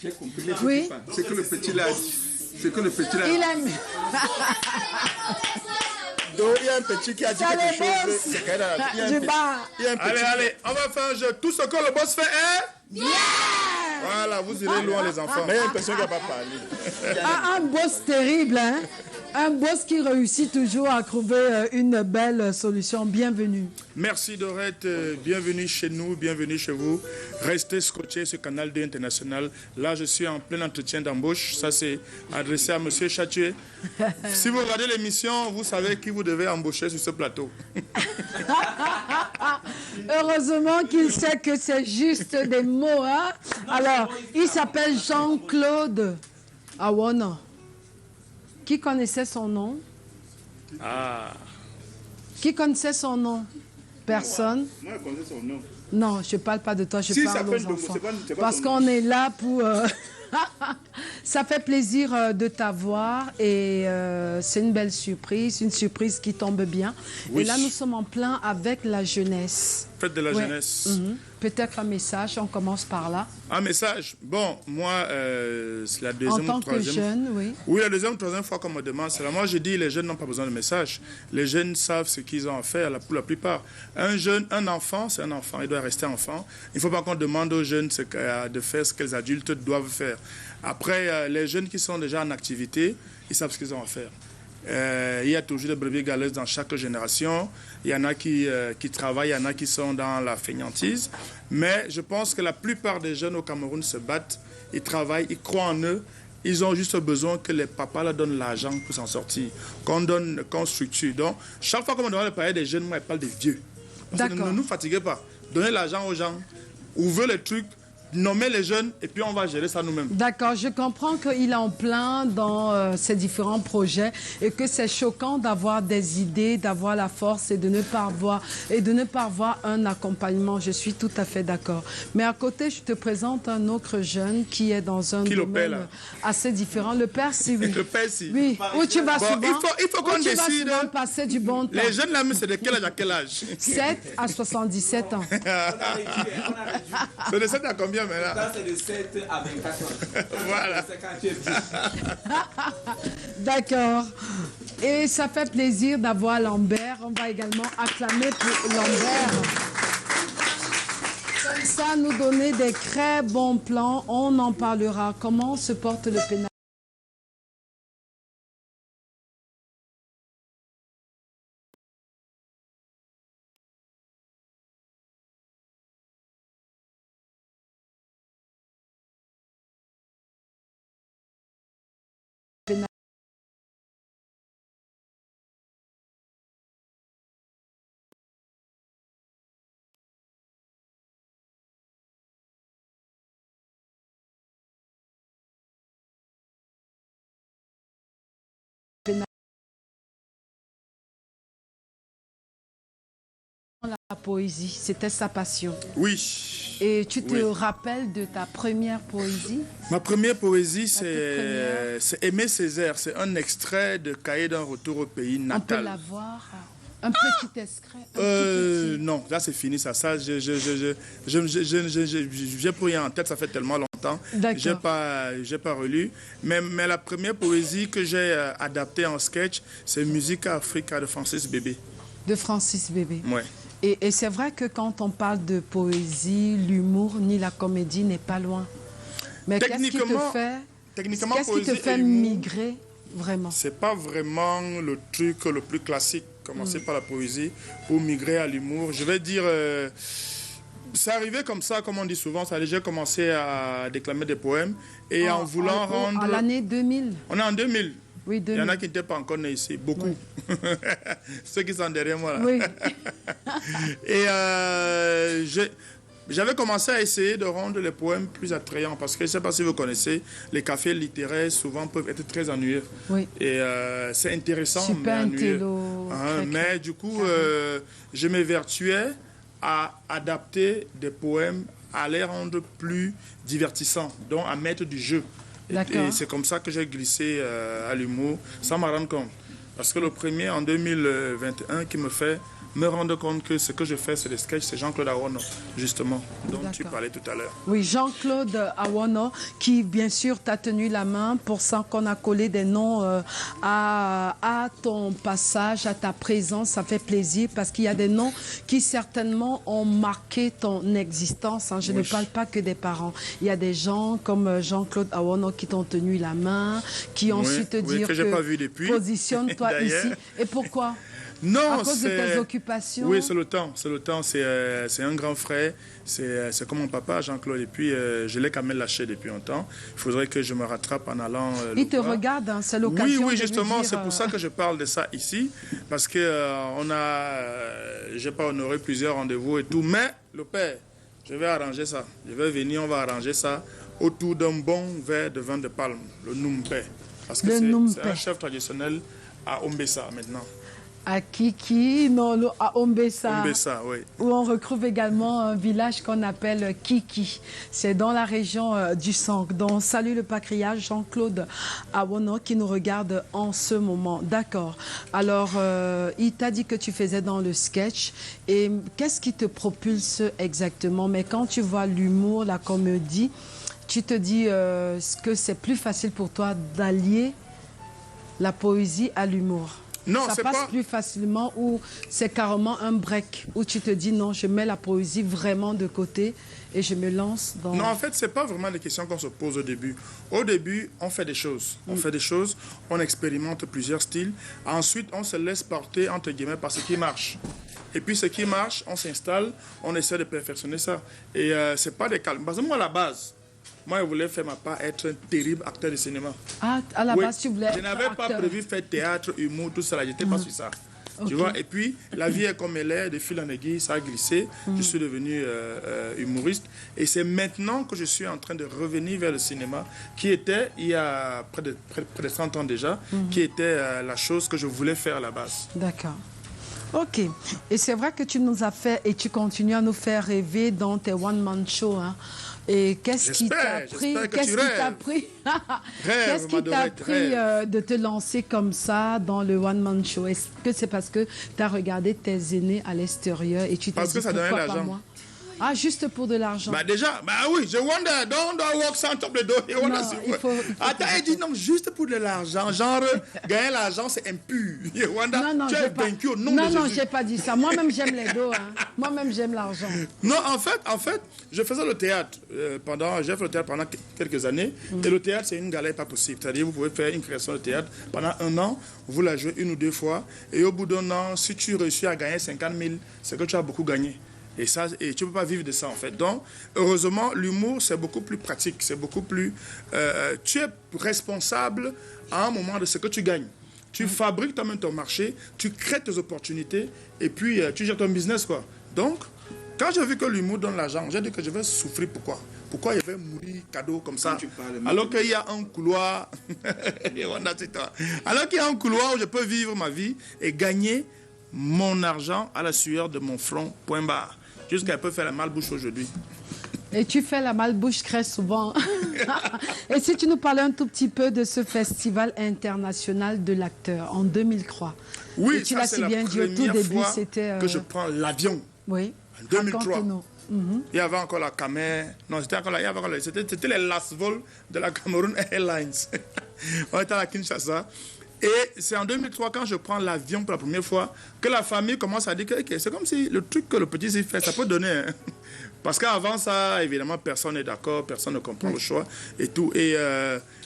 J'ai compris. Oui. C'est que le petit là. C'est que le petit là. Il aime. Donc il y a un petit qui a dit Ça quelque les chose. boss. C'est qu'il y a un Je petit. bats. Il y a un petit. Allez, on va faire un jeu. Tout ce que le boss fait est... Yeah! Voilà, vous irez loin les enfants. Mais il y a une personne qui n'a pas parlé. Un boss terrible, hein? Un boss qui réussit toujours à trouver une belle solution. Bienvenue. Merci Dorette, bienvenue chez nous, bienvenue chez vous. Restez scotchés sur Canal 2 International. Là, je suis en plein entretien d'embauche. Ça, c'est adressé à Monsieur Chatué. Si vous regardez l'émission, vous savez qui vous devez embaucher sur ce plateau. Heureusement qu'il sait que c'est juste des mots, hein? Alors, il s'appelle Jean-Claude Awona. Qui connaissait son nom? Ah. Qui connaissait son nom? Personne? Moi, je connais son nom. Non, je ne parle pas de toi, je Si, parle ça aux s'appelle enfants. c'est pas Parce son qu'on est là pour... Ça fait plaisir de t'avoir et c'est une belle surprise, une surprise qui tombe bien. Oui. Et là, nous sommes en plein avec la jeunesse. Fête de la Ouais. jeunesse. Peut-être un message, on commence par là. Un message. Bon, moi, c'est la deuxième En tant ou que troisième. jeune, oui. Oui, la deuxième ou troisième fois qu'on me demande cela. Moi, je dis les jeunes n'ont pas besoin de message. Les jeunes savent ce qu'ils ont à faire pour la plupart. Un jeune, un enfant, c'est un enfant. Il doit rester enfant. Il ne faut pas qu'on demande aux jeunes de faire ce que les adultes doivent faire. Après, les jeunes qui sont déjà en activité, ils savent ce qu'ils ont à faire. Il y a toujours des brebis galeuses dans chaque génération. Il y en a qui travaillent, il y en a qui sont dans la fainéantise. Mais je pense que la plupart des jeunes au Cameroun se battent, ils travaillent, ils croient en eux. Ils ont juste besoin que les papas leur donnent l'argent pour s'en sortir, qu'on structure. Donc, chaque fois qu'on me demande de parler des jeunes, moi, je parle des vieux. Parce que ne nous fatiguez pas. Donnez l'argent aux gens, ouvrez les trucs, nommez les jeunes et puis on va gérer ça nous-mêmes. D'accord, je comprends qu'il est en plein dans ces différents projets et que c'est choquant d'avoir des idées, d'avoir la force et de ne pas avoir un accompagnement. Je suis tout à fait d'accord. Mais à côté, je te présente un autre jeune qui est dans un domaine assez différent. Le père, si oui. Le père, si. Oui, où tu vas souvent. Il faut qu'on décide. Tu vas souvent passer du bon temps. Les jeunes là, c'est de quel âge à quel âge? 7 à 77 ans. C'est de 7 à combien? Ça, c'est de 7 à 24 ans. Voilà. C'est quand tu es vieux. D'accord. Et ça fait plaisir d'avoir Lambert. On va également acclamer pour Lambert. Comme ça, nous donner des très bons plans. On en parlera. Comment se porte le pénal? La poésie, c'était sa passion. Oui. Et tu te rappelles de ta première poésie? Ma première poésie, c'est Aimé Césaire. C'est un extrait de Cahiers d'un retour au pays natal. On peut l'avoir. Un petit extrait. Non, là c'est fini ça. Ça, je viens pour rien en tête, ça fait tellement longtemps. J'ai pas relu. Mais la première poésie que j'ai adaptée en sketch, c'est Musique Africa de Francis Bébé. De Francis Bébé. Ouais. Et c'est vrai que quand on parle de poésie, l'humour ni la comédie n'est pas loin. Mais qu'est-ce qui te fait migrer vraiment? C'est pas vraiment le truc le plus classique, commencer par la poésie pour migrer à l'humour. Je vais dire, c'est arrivé comme ça, comme on dit souvent. J'ai commencé à déclamer des poèmes et en voulant rendre... À l'année 2000. On est en 2000. Oui, 2000. Il y en a qui n'étaient pas encore nés ici, beaucoup. Oui. Ceux qui sont derrière moi là. Oui. Et j'avais commencé à essayer de rendre les poèmes plus attrayants parce que je ne sais pas si vous connaissez, les cafés littéraires souvent peuvent être très ennuyeux. Oui. Et c'est intéressant, super mais ennuyeux. Mais du coup, je m'évertuais à adapter des poèmes, à les rendre plus divertissants, donc à mettre du jeu. Et c'est comme ça que j'ai glissé à l'humour, sans m'en rendre compte. Parce que le premier, en 2021, qui me fait me rendre compte que ce que je fais, c'est des sketchs, c'est Jean-Claude Awono, justement, dont tu parlais tout à l'heure. Oui, Jean-Claude Awono, qui bien sûr t'a tenu la main pour ça qu'on a collé des noms à ton passage, à ta présence. Ça fait plaisir parce qu'il y a des noms qui certainement ont marqué ton existence. Hein. Je ne parle pas que des parents. Il y a des gens comme Jean-Claude Awono qui t'ont tenu la main, qui ont su te dire que j'ai pas vu depuis. Positionne-toi ici. Et pourquoi? Non, à cause de tes occupations. Oui, c'est le temps. C'est le temps. C'est un grand frère. C'est comme mon papa, Jean-Claude. Et puis, je l'ai quand même lâché depuis longtemps. Il faudrait que je me rattrape en allant. Il te regarde, hein, c'est l'occasion. Oui, justement, c'est pour ça que je parle de ça ici. Parce que j'ai pas honoré plusieurs rendez-vous et tout. Mais, le père, je vais arranger ça. Je vais venir, on va arranger ça autour d'un bon verre de vin de palme, le Numpe. Parce que c'est un chef traditionnel à Ombessa maintenant. À Kiki, non, à Ombessa. Ombessa, oui. Où on retrouve également un village qu'on appelle Kiki. C'est dans la région du Sang. Donc, salut le patriarche Jean-Claude Awono qui nous regarde en ce moment. D'accord. Alors, il t'a dit que tu faisais dans le sketch. Et qu'est-ce qui te propulse exactement? Mais quand tu vois l'humour, la comédie, tu te dis que c'est plus facile pour toi d'allier la poésie à l'humour? Non, ça passe plus facilement ou c'est carrément un break où tu te dis non, je mets la poésie vraiment de côté et je me lance dans... Non, en fait, c'est pas vraiment des questions qu'on se pose au début. Au début, on fait des choses. On fait des choses, on expérimente plusieurs styles. Ensuite, on se laisse porter, entre guillemets, par ce qui marche. Et puis, ce qui marche, on s'installe, on essaie de perfectionner ça. Et c'est pas des calmes. Parce que moi, à la base, moi, je voulais faire ma part, être un terrible acteur de cinéma. Ah, à la base, tu voulais être Je n'avais pas prévu faire théâtre, humour, tout ça. J'étais pas sur ça. Okay. Tu vois, et puis, la vie est comme elle est, de fil en aiguille, ça a glissé. Je suis devenu humoriste. Et c'est maintenant que je suis en train de revenir vers le cinéma, qui était, il y a près de 30 ans déjà, qui était la chose que je voulais faire à la base. D'accord. Ok. Et c'est vrai que tu nous as fait, et tu continues à nous faire rêver dans tes one-man shows, hein. Et qu'est-ce qui t'a pris, qu'est-ce qui t'a pris de te lancer comme ça dans le one-man show? Est-ce que c'est parce que tu as regardé tes aînés à l'extérieur et tu t'es dit pourquoi pas moi? Ah, juste pour de l'argent. Bah déjà, bah oui, je wonder, don't walk on top of the door. Attends, il dit non, juste pour de l'argent. Genre, gagner l'argent, c'est impur. Non, j'ai pas dit ça. Moi-même, j'aime les dos. Hein. Moi-même, j'aime l'argent. Non, en fait, je faisais le théâtre j'ai fait le théâtre pendant quelques années. Et le théâtre, c'est une galère pas possible. C'est-à-dire, vous pouvez faire une création de théâtre pendant 1 an, vous la jouez 1 ou 2 fois. Et au bout d'1 an, si tu réussis à gagner 50 000, c'est que tu as beaucoup gagné. Et tu ne peux pas vivre de ça, en fait. Donc, heureusement, l'humour, c'est beaucoup plus pratique. C'est beaucoup plus... tu es responsable à un moment de ce que tu gagnes. Tu fabriques toi-même ton marché, tu crées tes opportunités, et puis tu gères ton business, quoi. Donc, quand j'ai vu que l'humour donne l'argent, j'ai dit que je vais souffrir. Pourquoi je vais mourir cadeau comme ça? Alors qu'il y a un couloir... Alors qu'il y a un couloir où je peux vivre ma vie et gagner mon argent à la sueur de mon front, point barre. Jusqu'à peut faire la malbouche aujourd'hui. Et tu fais la malbouche très souvent. Et si tu nous parlais un tout petit peu de ce festival international de l'acteur en 2003. Oui, et tu l'as si bien dit au tout début, c'était... que je prends l'avion. Oui. En 2003. Il y avait encore la Camer. Non, c'était encore là. C'était les last vols de la Cameroon Airlines. On était à Kinshasa. Et c'est en 2003, quand je prends l'avion pour la première fois, que la famille commence à dire que okay, c'est comme si le truc que le petit s'y fait, ça peut donner. Hein. Parce qu'avant ça, évidemment, personne n'est d'accord, personne ne comprend le choix et tout. Et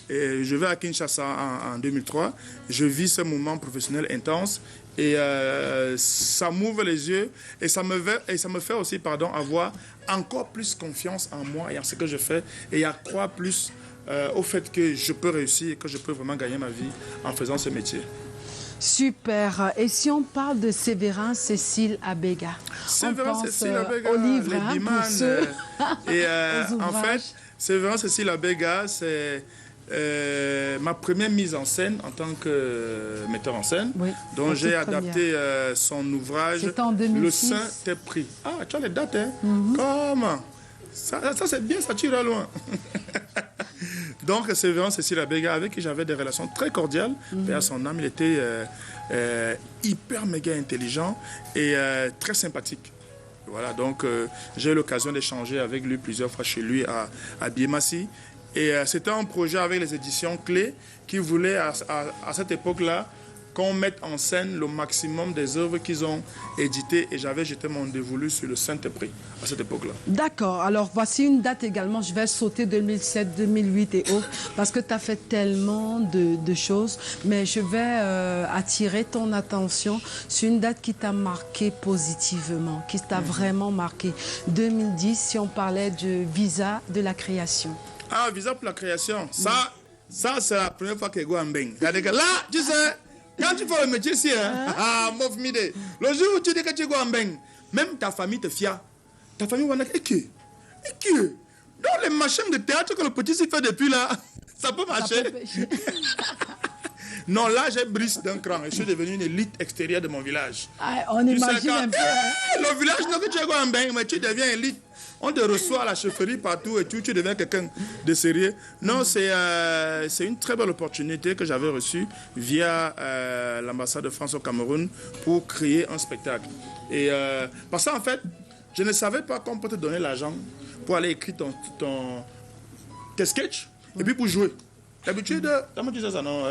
je vais à Kinshasa en 2003. Je vis ce moment professionnel intense. Et ça m'ouvre les yeux. Et ça me fait aussi, avoir encore plus confiance en moi et en ce que je fais. Et à croire plus... au fait que je peux réussir et que je peux vraiment gagner ma vie en faisant ce métier. Super. Et si on parle de Séverin Cécile Abega? Séverin Cécile Abega, au livre, les Diman. Et en fait, Séverin Cécile Abega, c'est ma première mise en scène en tant que metteur en scène, dont j'ai adapté son ouvrage Le Saint t'est pris. Ah, tu as les dates, hein? Comment? Ça c'est bien, ça tire à loin. Donc, c'est vraiment Cécile Abega avec qui j'avais des relations très cordiales. Et à son âme, il était hyper méga intelligent et très sympathique. Voilà, donc j'ai eu l'occasion d'échanger avec lui plusieurs fois chez lui à Biemassi. Et c'était un projet avec les éditions Clés qui voulaient à cette époque-là qu'on mette en scène le maximum des œuvres qu'ils ont éditées. Et j'avais jeté mon dévolu sur le Saint-Esprit à cette époque-là. D'accord. Alors, voici une date également. Je vais sauter 2007, 2008 et autres, parce que tu as fait tellement de choses. Mais je vais attirer ton attention sur une date qui t'a marqué positivement, qui t'a vraiment marqué. 2010, si on parlait de visa de la création. Ah, visa pour la création. Ça c'est la première fois que je go en Beng. C'est-à-dire que là, tu sais, quand tu fais le métier ici, le jour où tu dis que tu go en Beng, même ta famille te fia. Ta famille va dire, et que dans les machins de théâtre que le petit s'y fait depuis là, ça peut marcher. Non, là, j'ai brisé d'un cran. Je suis devenu une élite extérieure de mon village. Ah, on imagine un peu. Le village, non, que tu es en Beng, mais tu deviens élite. On te reçoit à la chefferie partout et tu deviens quelqu'un de sérieux. Non, c'est une très belle opportunité que j'avais reçue via l'ambassade de France au Cameroun pour créer un spectacle. Et parce qu'en fait, je ne savais pas qu'on peut te donner l'argent pour aller écrire tes sketchs et puis pour jouer. D'habitude, comment tu sais ça, non?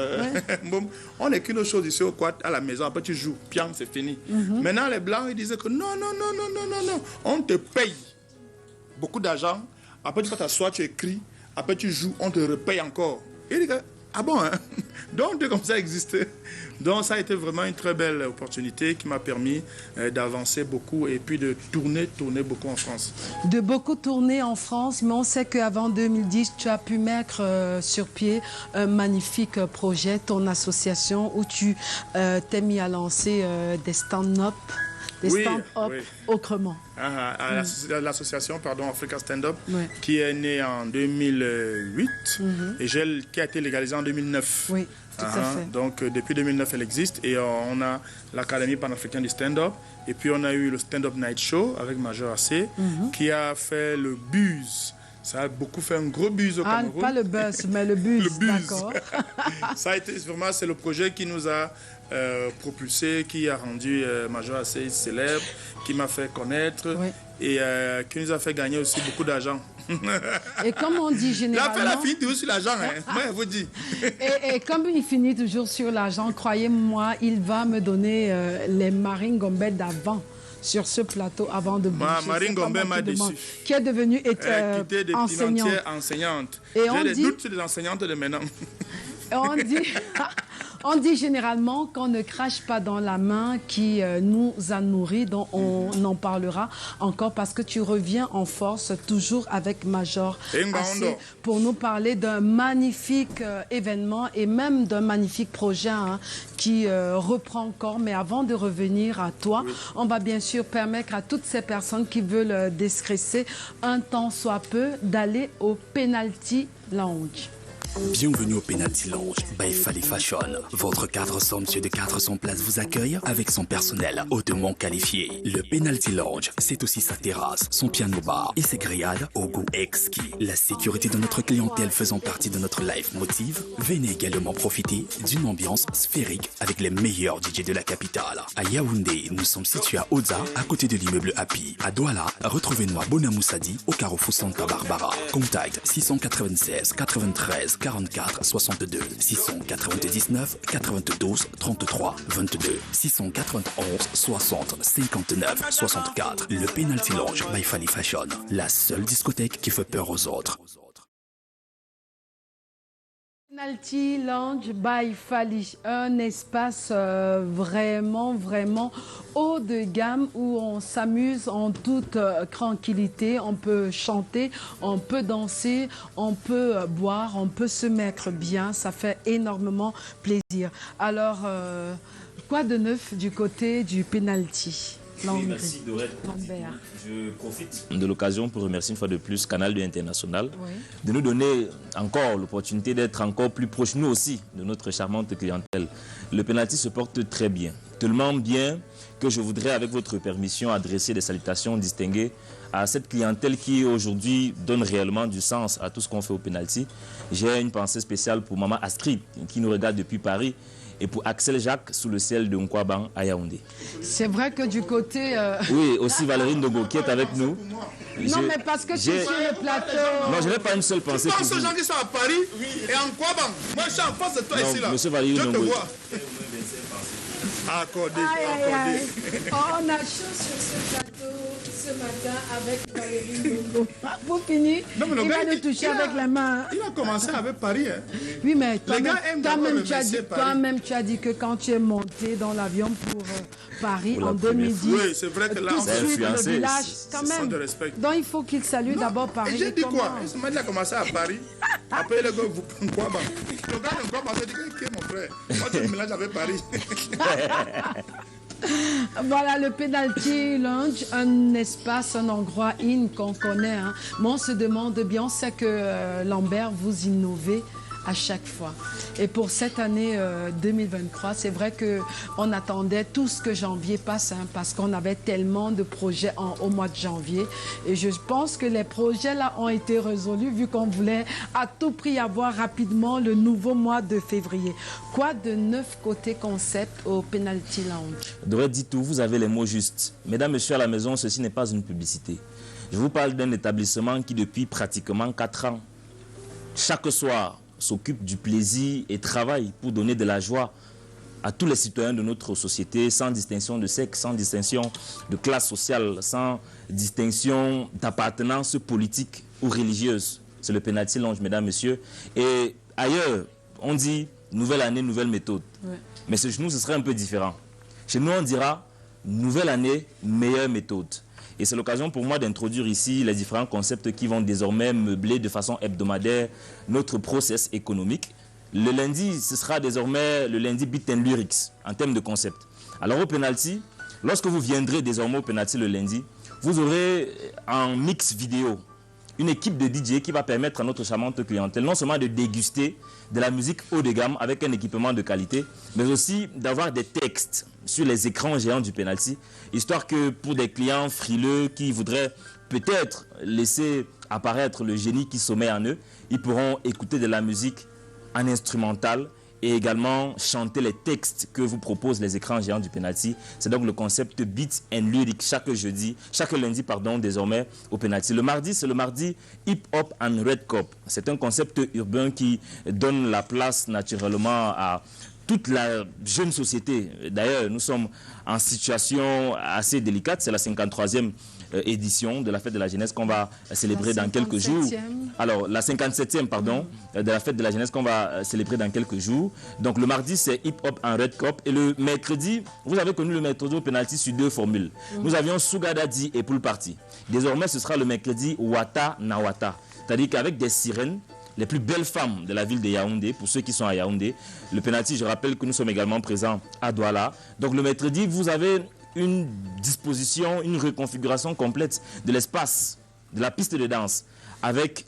Bon, on écrit nos choses ici au quad à la maison, après tu joues, pian, c'est fini. Maintenant, les Blancs, ils disaient que non, on te paye beaucoup d'argent, après tu vas t'asseoir, tu écris, après tu joues, on te repaye encore. Et les gars, ah bon, hein? Donc, comme ça existait. Donc, ça a été vraiment une très belle opportunité qui m'a permis d'avancer beaucoup et puis de tourner beaucoup en France. De beaucoup tourner en France, mais on sait qu'avant 2010, tu as pu mettre sur pied un magnifique projet, ton association, où tu t'es mis à lancer des stand-up. Autrement. L'association Africa Stand Up, qui est née en 2008 et qui a été légalisée en 2009. Oui, tout à fait. Donc depuis 2009, elle existe et on a l'Académie panafricaine du stand-up et puis on a eu le Stand-up Night Show avec Major AC qui a fait le buzz. Ça a beaucoup fait un gros buzz au Cameroun. Pas le buzz, mais le buzz. Le buzz. D'accord. Ça a été vraiment, c'est le projet qui nous a propulsé, qui a rendu Major assez célèbre, qui m'a fait connaître et qui nous a fait gagner aussi beaucoup d'argent. Et comme on dit généralement... La finit toujours sur l'argent, hein. Moi, je vous dis. Et comme il finit toujours sur l'argent, croyez-moi, il va me donner les Marine Gombe d'avant. Sur ce plateau avant de bouger. Marine Gombe m'a déçu. Qui est devenue enseignante. J'ai des doutes sur les enseignantes de maintenant. On dit généralement qu'on ne crache pas dans la main qui nous a nourris, dont on en parlera encore parce que tu reviens en force toujours avec Major AC pour nous parler d'un magnifique événement et même d'un magnifique projet qui reprend encore. Mais avant de revenir à toi, on va bien sûr permettre à toutes ces personnes qui veulent déstresser un temps soit peu d'aller au Penalty Lounge. Bienvenue au Penalty Lounge by Fali Fashion. Votre cadre somptueux de 400 places vous accueille avec son personnel hautement qualifié. Le Penalty Lounge, c'est aussi sa terrasse, son piano bar et ses grillades au goût exquis. La sécurité de notre clientèle faisant partie de notre life motive, venez également profiter d'une ambiance sphérique avec les meilleurs DJ de la capitale. À Yaoundé, nous sommes situés à Oza, à côté de l'immeuble Happy. À Douala, retrouvez-nous à Bonamoussadi, au carrefour Santa Barbara. Contact 696 93 44 62 699 92 33 22 691 60 59 64. Le Penalty Lounge by Fali Fashion, la seule discothèque qui fait peur aux autres. Penalty Lounge by Fali, un espace vraiment haut de gamme où on s'amuse en toute tranquillité. On peut chanter, on peut danser, on peut boire, on peut se mettre bien. Ça fait énormément plaisir. Alors, quoi de neuf du côté du Penalty? Oui, merci Dorette. Je profite de l'occasion pour remercier une fois de plus Canal 2 International de nous donner encore l'opportunité d'être encore plus proches, nous aussi, de notre charmante clientèle. Le Penalty se porte très bien, tellement bien que je voudrais, avec votre permission, adresser des salutations distinguées à cette clientèle qui aujourd'hui donne réellement du sens à tout ce qu'on fait au penalty. J'ai une pensée spéciale pour Maman Astrid qui nous regarde depuis Paris et pour Axel Jacques sous le ciel de Nkwaban à Yaoundé. C'est vrai que du côté... Oui, aussi Valérie Ndogo qui est avec nous. Non, mais parce que tu es sur le plateau... Non, je n'ai pas une seule pensée pour vous. Tous ces gens qui sont à Paris et en Nkwaban. Moi, je suis en face de toi ici, là. Monsieur Valérie Je te Ndogo. vois. Accordé, Aïe, aïe, aïe. accordé. Oh, on a chaud sur ce plateau ce matin avec Valérie Bongo. Vous finissez, Non, mais le il gars, va nous toucher avec la main. Il a commencé avec Paris. Hein. Oui, mais Les gars aiment d'abord remercier Paris. toi-même, tu as dit que quand tu es monté dans l'avion pour Paris Pour la en première 2010, Oui, c'est vrai que là, tout on de s'est suite, le influencé. village, quand C'est sans même. de respect. Donc, il faut qu'il salue d'abord Paris. Et j'ai dit Comment? quoi? Il a commencé à Paris. Après, le gars, vous quoi? Le gars de Nkwaban s'est dit, ok, mon frère, moi, tu me mélanges avec Paris. Voilà le Penalty Lounge, un espace, un endroit qu'on connaît. Hein. Mais on se demande bien, on sait que Lambert, vous innovez à chaque fois. Et pour cette année 2023, c'est vrai qu'on attendait tout ce que janvier passe, hein, parce qu'on avait tellement de projets au mois de janvier. Et je pense que les projets là ont été résolus, vu qu'on voulait à tout prix avoir rapidement le nouveau mois de février. Quoi de neuf côté concept au Penalty Lounge? Devrait dire tout, vous avez les mots justes. Mesdames, messieurs à la maison, ceci n'est pas une publicité. Je vous parle d'un établissement qui, depuis pratiquement 4 ans, chaque soir, s'occupe du plaisir et travaille pour donner de la joie à tous les citoyens de notre société, sans distinction de sexe, sans distinction de classe sociale, sans distinction d'appartenance politique ou religieuse. C'est le Penalty Lounge, mesdames, messieurs. Et ailleurs, on dit nouvelle année, nouvelle méthode. Ouais. Mais chez nous, ce serait un peu différent. Chez nous, on dira nouvelle année, meilleure méthode. Et c'est l'occasion pour moi d'introduire ici les différents concepts qui vont désormais meubler de façon hebdomadaire notre process économique. Le lundi, ce sera désormais le lundi Beat and Lyrics en termes de concept. Alors au penalty, lorsque vous viendrez désormais au penalty le lundi, vous aurez en mix vidéo une équipe de DJ qui va permettre à notre charmante clientèle non seulement de déguster de la musique haut de gamme avec un équipement de qualité, mais aussi d'avoir des textes sur les écrans géants du penalty, histoire que pour des clients frileux qui voudraient peut-être laisser apparaître le génie qui sommeille en eux, ils pourront écouter de la musique en instrumental et également chanter les textes que vous proposent les écrans géants du penalty. C'est donc le concept Beat and Lyric chaque lundi, désormais au penalty. Le mardi, c'est le mardi Hip Hop and Red Cup. C'est un concept urbain qui donne la place naturellement à toute la jeune société. D'ailleurs, nous sommes en situation assez délicate. C'est la 53e édition de la fête de la jeunesse qu'on va célébrer dans quelques jours. Alors, la 57e, pardon, de la fête de la jeunesse qu'on va célébrer dans quelques jours. Donc, le mardi, c'est Hip Hop en Red Cup. Et le mercredi, vous avez connu le mercredi au penalty sur 2 formules. Nous avions Sougadadi et Pool Party. Désormais, ce sera le mercredi Wata Nawata. C'est-à-dire qu'avec des sirènes, les plus belles femmes de la ville de Yaoundé, pour ceux qui sont à Yaoundé. Le penalty, je rappelle que nous sommes également présents à Douala. Donc, le mercredi, vous avez une disposition, une reconfiguration complète de l'espace, de la piste de danse, avec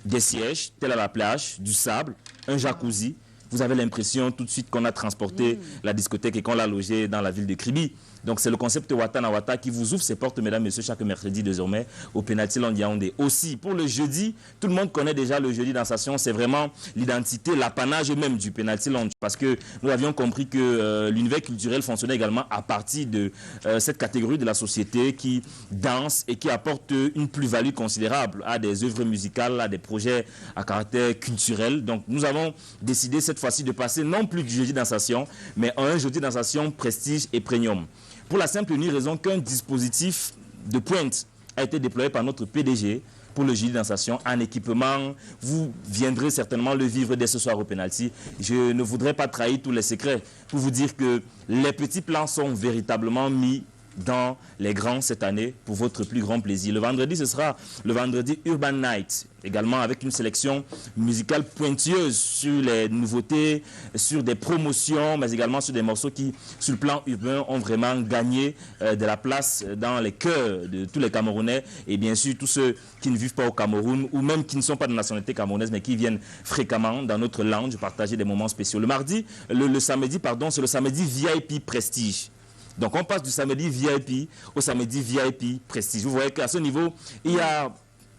des sièges, tel à la plage, du sable, un jacuzzi. Vous avez l'impression tout de suite qu'on a transporté la discothèque et qu'on l'a logée dans la ville de Kribi. Donc c'est le concept Wata Nawata qui vous ouvre ses portes, mesdames et messieurs, chaque mercredi désormais au Penalty Lounge Yaoundé. Aussi, pour le jeudi, tout le monde connaît déjà le jeudi dansation. C'est vraiment l'identité, l'apanage même du Penalty Lounge. Parce que nous avions compris que l'univers culturel fonctionnait également à partir de cette catégorie de la société qui danse et qui apporte une plus-value considérable à des œuvres musicales, à des projets à caractère culturel. Donc nous avons décidé cette fois-ci de passer non plus du jeudi dansation, mais à un jeudi dansation prestige et premium. Pour la simple et unique raison qu'un dispositif de pointe a été déployé par notre PDG pour le jeudi dansation en équipement. Vous viendrez certainement le vivre dès ce soir au penalty. Je ne voudrais pas trahir tous les secrets pour vous dire que les petits plans sont véritablement mis dans les grands cette année pour votre plus grand plaisir. Le vendredi, ce sera le vendredi Urban Night, également avec une sélection musicale pointilleuse sur les nouveautés, sur des promotions, mais également sur des morceaux qui, sur le plan urbain, ont vraiment gagné de la place dans les cœurs de tous les Camerounais et bien sûr tous ceux qui ne vivent pas au Cameroun ou même qui ne sont pas de nationalité camerounaise mais qui viennent fréquemment dans notre lounge partager des moments spéciaux. Le samedi, c'est le samedi VIP Prestige. Donc on passe du samedi VIP au samedi VIP Prestige. Vous voyez qu'à ce niveau, il y a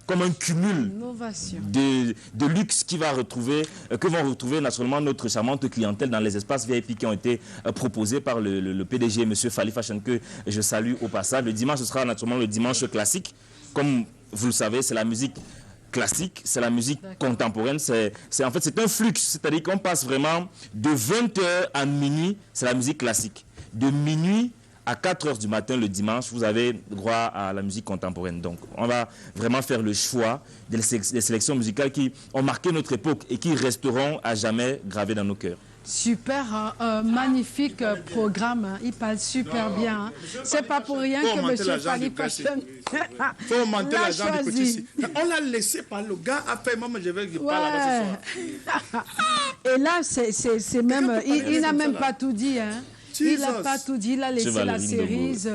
comme un cumul de luxe que vont retrouver naturellement notre charmante clientèle dans les espaces VIP qui ont été proposés par le PDG, M. Fally Fashion, que je salue au passage. Le dimanche, ce sera naturellement le dimanche classique. Comme vous le savez, c'est la musique classique, c'est la musique contemporaine. En fait, c'est un flux, c'est-à-dire qu'on passe vraiment de 20h à minuit, c'est la musique classique. De minuit à 4h du matin le dimanche, vous avez droit à la musique contemporaine. Donc, on va vraiment faire le choix des sélections musicales qui ont marqué notre époque et qui resteront à jamais gravées dans nos cœurs. Super, magnifique programme. Hein. Il parle super bien. Hein. C'est pas pour rien que M. Fally Fashion faut augmenter l'argent du petit. On l'a laissé par le gars. Après, moi, je vais parler ce soir. Et là, c'est même... Il n'a même pas tout dit. Hein. Il n'a pas tout dit. Il a laissé la cerise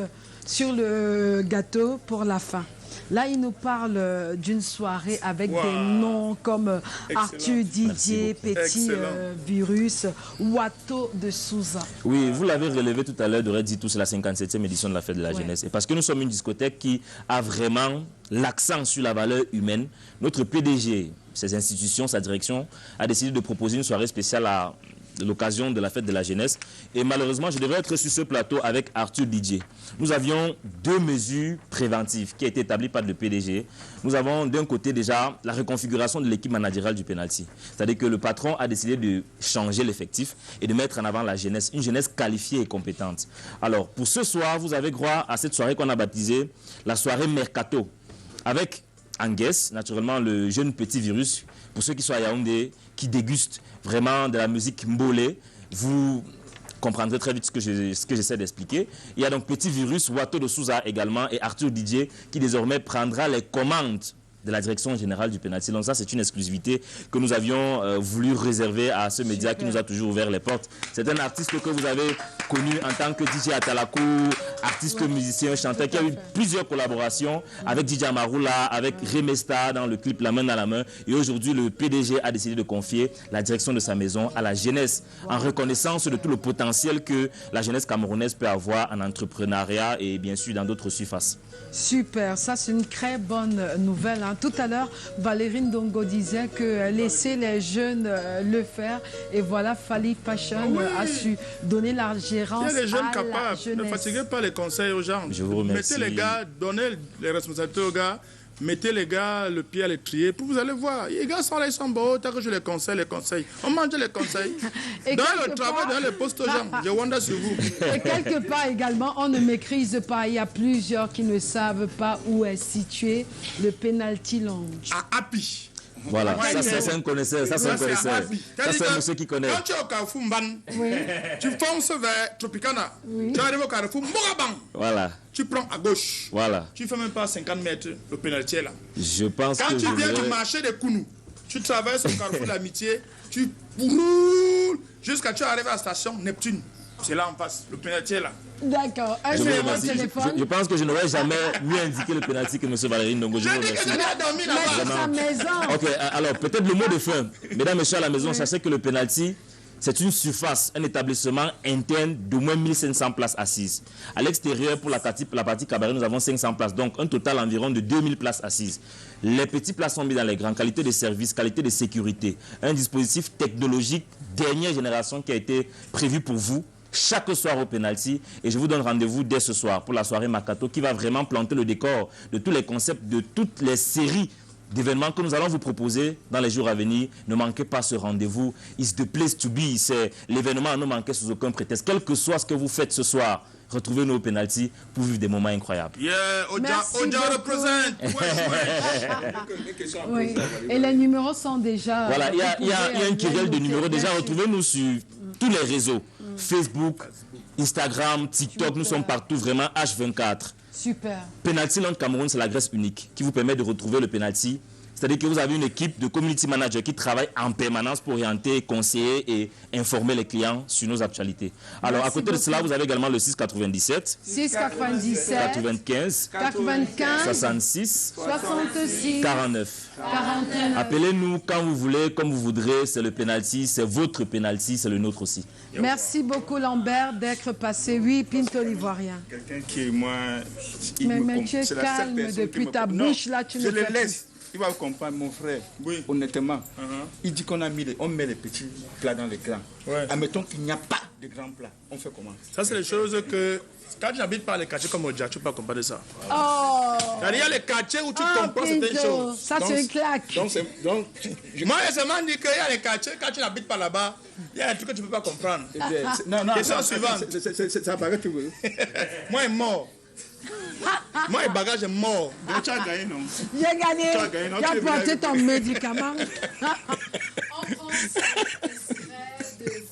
sur le gâteau pour la fin. Là, il nous parle d'une soirée avec des noms comme Arthur Didier, Petit Virus, Wato de Souza. Oui, vous l'avez relevé tout à l'heure, d'aurait dit tout, c'est la 57e édition de la Fête de la Jeunesse. Et parce que nous sommes une discothèque qui a vraiment l'accent sur la valeur humaine, notre PDG, ses institutions, sa direction, a décidé de proposer une soirée spéciale à l'occasion de la Fête de la Jeunesse. Et malheureusement, je devrais être sur ce plateau avec Arthur Didier. Nous avions 2 mesures préventives qui ont été établies par le PDG. Nous avons d'un côté déjà la reconfiguration de l'équipe managériale du penalty. C'est-à-dire que le patron a décidé de changer l'effectif et de mettre en avant la jeunesse, une jeunesse qualifiée et compétente. Alors, pour ce soir, vous avez droit à cette soirée qu'on a baptisée la soirée Mercato, avec en guest, naturellement, le jeune Petit Virus, pour ceux qui sont à Yaoundé, qui dégustent vraiment de la musique mbolé. Vous comprendrez très vite ce que j'essaie d'expliquer. Il y a donc Petit Virus, Wato de Souza également et Arthur Didier qui désormais prendra les commandes de la direction générale du penalty. Donc ça, c'est une exclusivité que nous avions voulu réserver à ce média qui nous a toujours ouvert les portes. C'est un artiste que vous avez connu en tant que DJ Atalakou, artiste, musicien, chanteur, qui a eu plusieurs collaborations avec DJ Amaroula, avec Remesta dans le clip La main dans la main. Et aujourd'hui, le PDG a décidé de confier la direction de sa maison à la jeunesse, en reconnaissance de tout le potentiel que la jeunesse camerounaise peut avoir en entrepreneuriat et bien sûr dans d'autres surfaces. Super, ça c'est une très bonne nouvelle. Hein. Tout à l'heure, Valérie Ndongo disait que laisser les jeunes le faire. Et voilà, Fally Fashion a su donner la gérance il y a des jeunes à capables. La ne fatiguez pas les conseils aux gens. Je vous remercie. Mettez les gars, donnez les responsabilités aux gars. Mettez les gars le pied à l'étrier, pour vous allez voir. Les gars sont là, ils sont beaux, tant que je les conseille. On mange les conseils. Dans le travail, dans les postes aux gens, je wonder sur vous. Et quelque part également, on ne maîtrise pas. Il y a plusieurs qui ne savent pas où est situé le Penalty Lounge. À Happy. Voilà, ça c'est un connaisseur, ça c'est un connaisseur. Ça c'est un monsieur qui connaît. Quand tu es au Carrefour Mban, tu fonces vers Tropicana, tu arrives au Carrefour Morabang. Voilà. Tu prends à gauche. Voilà. Tu fais même pas 50 mètres, le pénalty est là. Je pense quand que tu viens du marché de Kounou, tu traverses au Carrefour de l'Amitié, tu roules jusqu'à tu arrives à la station Neptune. C'est là en face, le pénalty est là. D'accord. Un numéro de téléphone. Je pense que je n'aurais jamais mieux indiqué le pénalty que M. Valérie Ndongo. Je vous remercie. Ok, alors peut-être le mot de fin. Mesdames et messieurs à la maison, sachez que le pénalty, c'est une surface, un établissement interne d'au moins 1500 places assises. À l'extérieur, pour la partie cabaret, nous avons 500 places, donc un total environ de 2000 places assises. Les petits places sont mis dans les grands, qualité de service, qualité de sécurité. Un dispositif technologique dernière génération qui a été prévu pour vous chaque soir au penalty. Et je vous donne rendez-vous dès ce soir pour la soirée Mercato qui va vraiment planter le décor de tous les concepts, de toutes les séries d'événements que nous allons vous proposer dans les jours à venir. Ne manquez pas ce rendez-vous. It's the place to be. C'est l'événement à ne manquer sous aucun prétexte. Quel que soit ce que vous faites ce soir, retrouvez-nous au penalty pour vivre des moments incroyables. Yeah, Oja représente. Oui. Et les numéros sont déjà... Voilà, il y a un querelle de numéros. Déjà, retrouvez-nous sur tous les réseaux. Facebook, Instagram, TikTok, nous sommes partout vraiment H24. Super. Penalty Lounge Cameroun, c'est l'adresse unique qui vous permet de retrouver le penalty. C'est-à-dire que vous avez une équipe de community managers qui travaille en permanence pour orienter, conseiller et informer les clients sur nos actualités. Alors, Merci à côté de cela, beaucoup. vous avez également le 697, 697, 95, 95, 66, 66, 49. 49. Appelez-nous quand vous voulez, comme vous voudrez. C'est le penalty, c'est votre penalty, c'est le nôtre aussi. Merci beaucoup Lambert d'être passé. Oui, Pinto l'Ivoirien. Quelqu'un qui, moi... Mais tu es c'est la seule calme personne depuis qui ta non, bouche là, tu je ne le fais laisse. Il va comprendre, mon frère. Oui. Honnêtement, il dit qu'on a mis on met les petits plats dans les grands. Ouais. Admettons qu'il n'y a pas de grands plats. On fait comment? Ça, c'est les choses que... Quand tu n'habites pas les quartiers comme Oja, tu ne peux pas comprendre ça. Oh, Il y a les quartiers où tu oh comprends certaines Pinto, choses. ça c'est une claque. Donc, Moi, je seulement dit qu'il y a les quartiers, quand tu n'habites pas là-bas, il y a des trucs que tu ne peux pas comprendre. non, Question suivante. Ça paraît que vous... Moi, est mort. Moi, le bagage est mort. Donc, tu as gagné, non? J'ai gagné. Tu as gagné, non, Tu as tu es porté bien. ton médicament.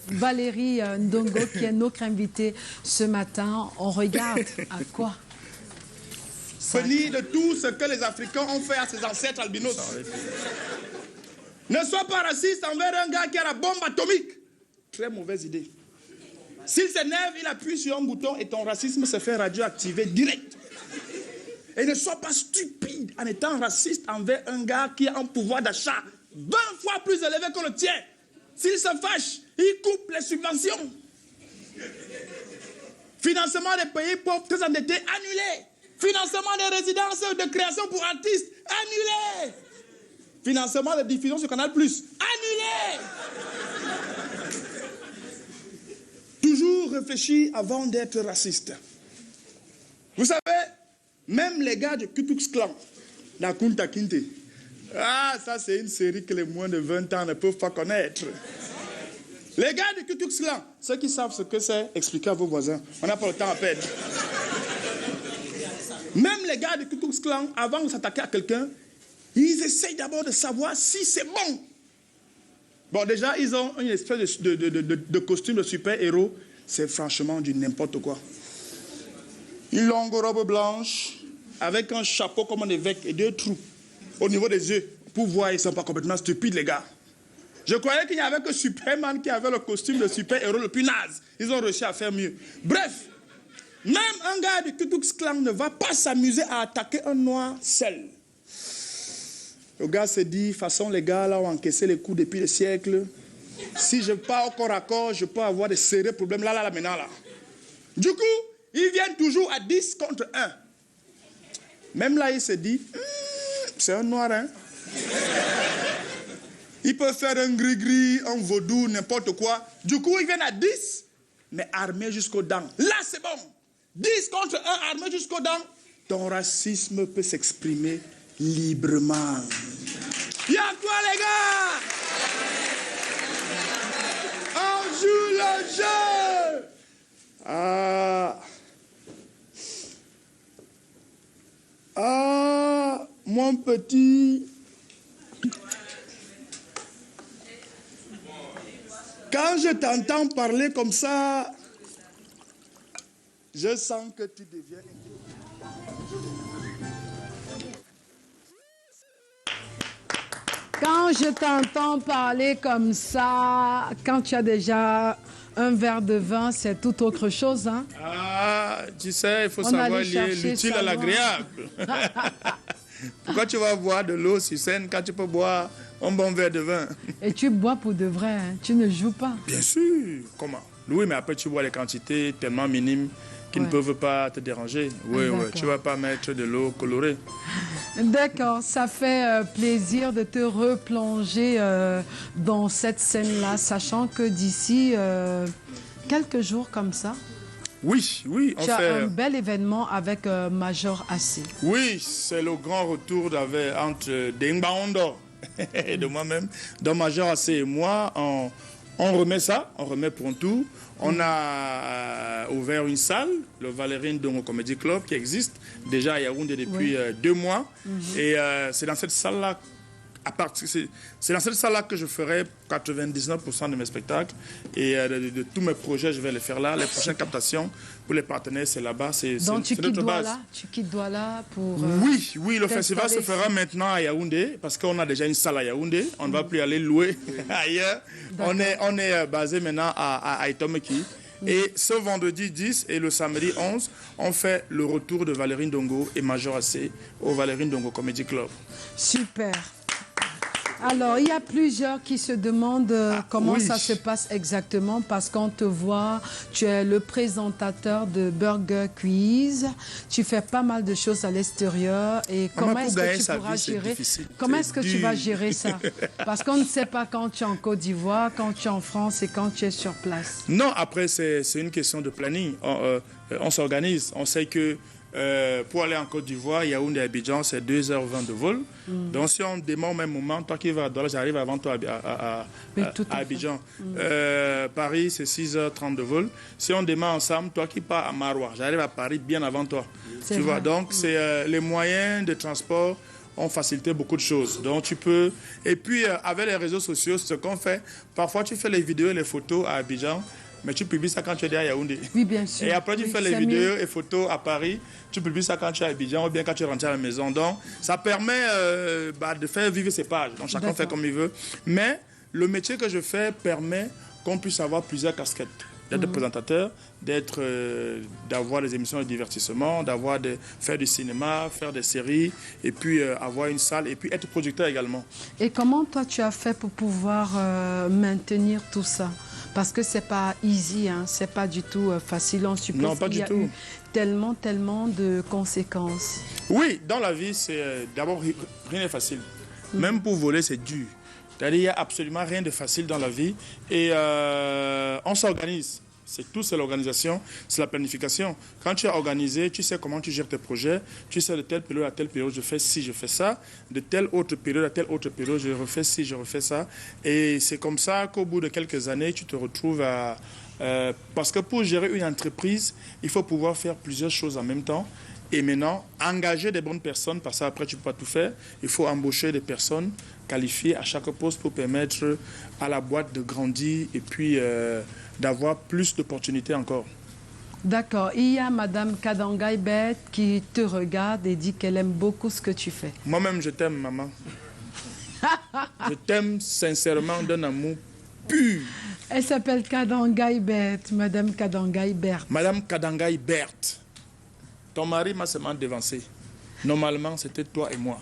Valérie Ndongo, qui est notre invitée ce matin. On regarde à quoi? Venir de tout ce que les Africains ont fait à ses ancêtres albinos. Ne sois pas raciste envers un gars qui a la bombe atomique. Très mauvaise idée. S'il s'énerve, il appuie sur un bouton et ton racisme se fait radioactiver direct. Et ne sois pas stupide en étant raciste envers un gars qui a un pouvoir d'achat 20 fois plus élevé que le tien. S'il se fâche, il coupe les subventions. Financement des pays pauvres très endettés, annulé. Financement des résidences de création pour artistes, annulé. Financement de diffusion sur Canal+, annulé. Toujours réfléchir avant d'être raciste. Vous savez, même les gars de Ku Klux Klan, la Kunta Kinte, ah, ça c'est une série que les moins de 20 ans ne peuvent pas connaître. Les gars de Ku Klux Klan, ceux qui savent ce que c'est, expliquez à vos voisins. On n'a pas le temps à perdre. Même les gars de Ku Klux Klan, avant de s'attaquer à quelqu'un, ils essayent d'abord de savoir si c'est bon. Bon, déjà, ils ont une espèce de costume de super-héros. C'est franchement du n'importe quoi. Une longue robe blanche, avec un chapeau comme un évêque et 2 trous au niveau des yeux. Pour voir, ils ne sont pas complètement stupides, les gars. Je croyais qu'il n'y avait que Superman qui avait le costume de super-héros le plus naze. Ils ont réussi à faire mieux. Bref, même un gars du Ku Klux Klan ne va pas s'amuser à attaquer un noir seul. Le gars se dit, de toute façon, les gars là ont encaissé les coups depuis des siècles. Si je pars au corps à corps, je peux avoir des sérieux problèmes là, maintenant, là. Du coup, ils viennent toujours à 10 contre 1. Même là, il se dit, c'est un noir, hein. Il peut faire un gris-gris, un vaudou, n'importe quoi. Du coup, ils viennent à 10, mais armés jusqu'aux dents. Là, c'est bon. 10 contre 1, armés jusqu'aux dents. Ton racisme peut s'exprimer librement. Y'a quoi, les gars? On joue le jeu. Mon petit. Quand je t'entends parler comme ça, je sens que tu deviens... Quand je t'entends parler comme ça, quand tu as déjà un verre de vin, c'est tout autre chose, hein? Ah, tu sais, il faut On savoir allait lier chercher l'utile à ça, l'agréable. Pourquoi tu vas boire de l'eau sur scène quand tu peux boire un bon verre de vin? Et tu bois pour de vrai, hein? Tu ne joues pas. Bien sûr. Comment? Oui, mais après tu bois les quantités tellement minimes qui ne peuvent pas te déranger. Oui, oui, tu ne vas pas mettre de l'eau colorée. D'accord, ça fait plaisir de te replonger dans cette scène-là, sachant que d'ici quelques jours comme ça, oui, on tu as fait... un bel événement avec Major AC. Oui, c'est le grand retour entre Dengba Ondo et de moi-même. Donc Major AC et moi, on remet ça, on remet pour un tour. On a ouvert une salle, le Valérie Ndongo Comedy Club, qui existe déjà à Yaoundé depuis 2 mois. Et c'est dans cette salle-là C'est dans cette salle-là que je ferai 99% de mes spectacles et de tous mes projets, je vais les faire là. Les prochaines captations pour les partenaires, c'est là-bas. Donc tu quittes Douala, pour... Oui, le festival se fera maintenant à Yaoundé parce qu'on a déjà une salle à Yaoundé. On ne va plus aller louer ailleurs. On est basé maintenant à Itomeki. Et ce vendredi 10 et le samedi 11, on fait le retour de Valérie Ndongo et Major AC au Valérie Ndongo Comedy Club. Super. Alors, il y a plusieurs qui se demandent comment ça se passe exactement parce qu'on te voit, tu es le présentateur de Burger Quiz, tu fais pas mal de choses à l'extérieur et comment est-ce que tu pourras gérer? Comment est-ce que tu vas gérer ça? Parce qu'on ne sait pas quand tu es en Côte d'Ivoire, quand tu es en France et quand tu es sur place. Non, après, c'est une question de planning. On s'organise. On sait que pour aller en Côte d'Ivoire, Yaoundé et Abidjan, c'est 2h20 de vol. Donc si on démarre au même moment, toi qui vas à Douala, j'arrive avant toi à Abidjan. Paris, c'est 6h30 de vol. Si on démarre ensemble, toi qui pars à Maroua, j'arrive à Paris bien avant toi. Tu vois, donc c'est les moyens de transport ont facilité beaucoup de choses. Donc tu peux... Et puis avec les réseaux sociaux, ce qu'on fait, parfois tu fais les vidéos et les photos à Abidjan, mais tu publies ça quand tu es à Yaoundé. Oui, bien sûr. Et après, tu fais les vidéos et photos à Paris. Tu publies ça quand tu es à Abidjan ou bien quand tu rentres à la maison. Donc, ça permet de faire vivre ses pages. Donc, chacun fait comme il veut. Mais le métier que je fais permet qu'on puisse avoir plusieurs casquettes. D'être présentateur, d'avoir des émissions de divertissement, faire du cinéma, faire des séries, et puis avoir une salle, et puis être producteur également. Et comment toi, tu as fait pour pouvoir maintenir tout ça? Parce que c'est pas easy, hein, c'est pas du tout facile. On suppose non, pas du tout. Tellement de conséquences. Oui, dans la vie, c'est d'abord rien n'est facile. Même pour voler, c'est dur. C'est-à-dire, il n'y a absolument rien de facile dans la vie et on s'organise. C'est tout, c'est l'organisation, c'est la planification. Quand tu es organisé, tu sais comment tu gères tes projets, tu sais de telle période à telle période, je fais ci, je fais ça, de telle autre période à telle autre période, je refais ci, je refais ça. Et c'est comme ça qu'au bout de quelques années, tu te retrouves à... parce que pour gérer une entreprise, il faut pouvoir faire plusieurs choses en même temps. Et maintenant, engager des bonnes personnes, parce qu'après, tu ne peux pas tout faire. Il faut embaucher des personnes qualifiées à chaque poste pour permettre à la boîte de grandir et puis d'avoir plus d'opportunités encore. D'accord. Il y a Madame Kadangai Bet qui te regarde et dit qu'elle aime beaucoup ce que tu fais. Moi-même, je t'aime, maman. Je t'aime sincèrement d'un amour pur. Elle s'appelle Kadangai Bet, Madame Kadangai Berthe. Madame Kadangai Berthe. Ton mari m'a seulement devancé. Normalement, c'était toi et moi.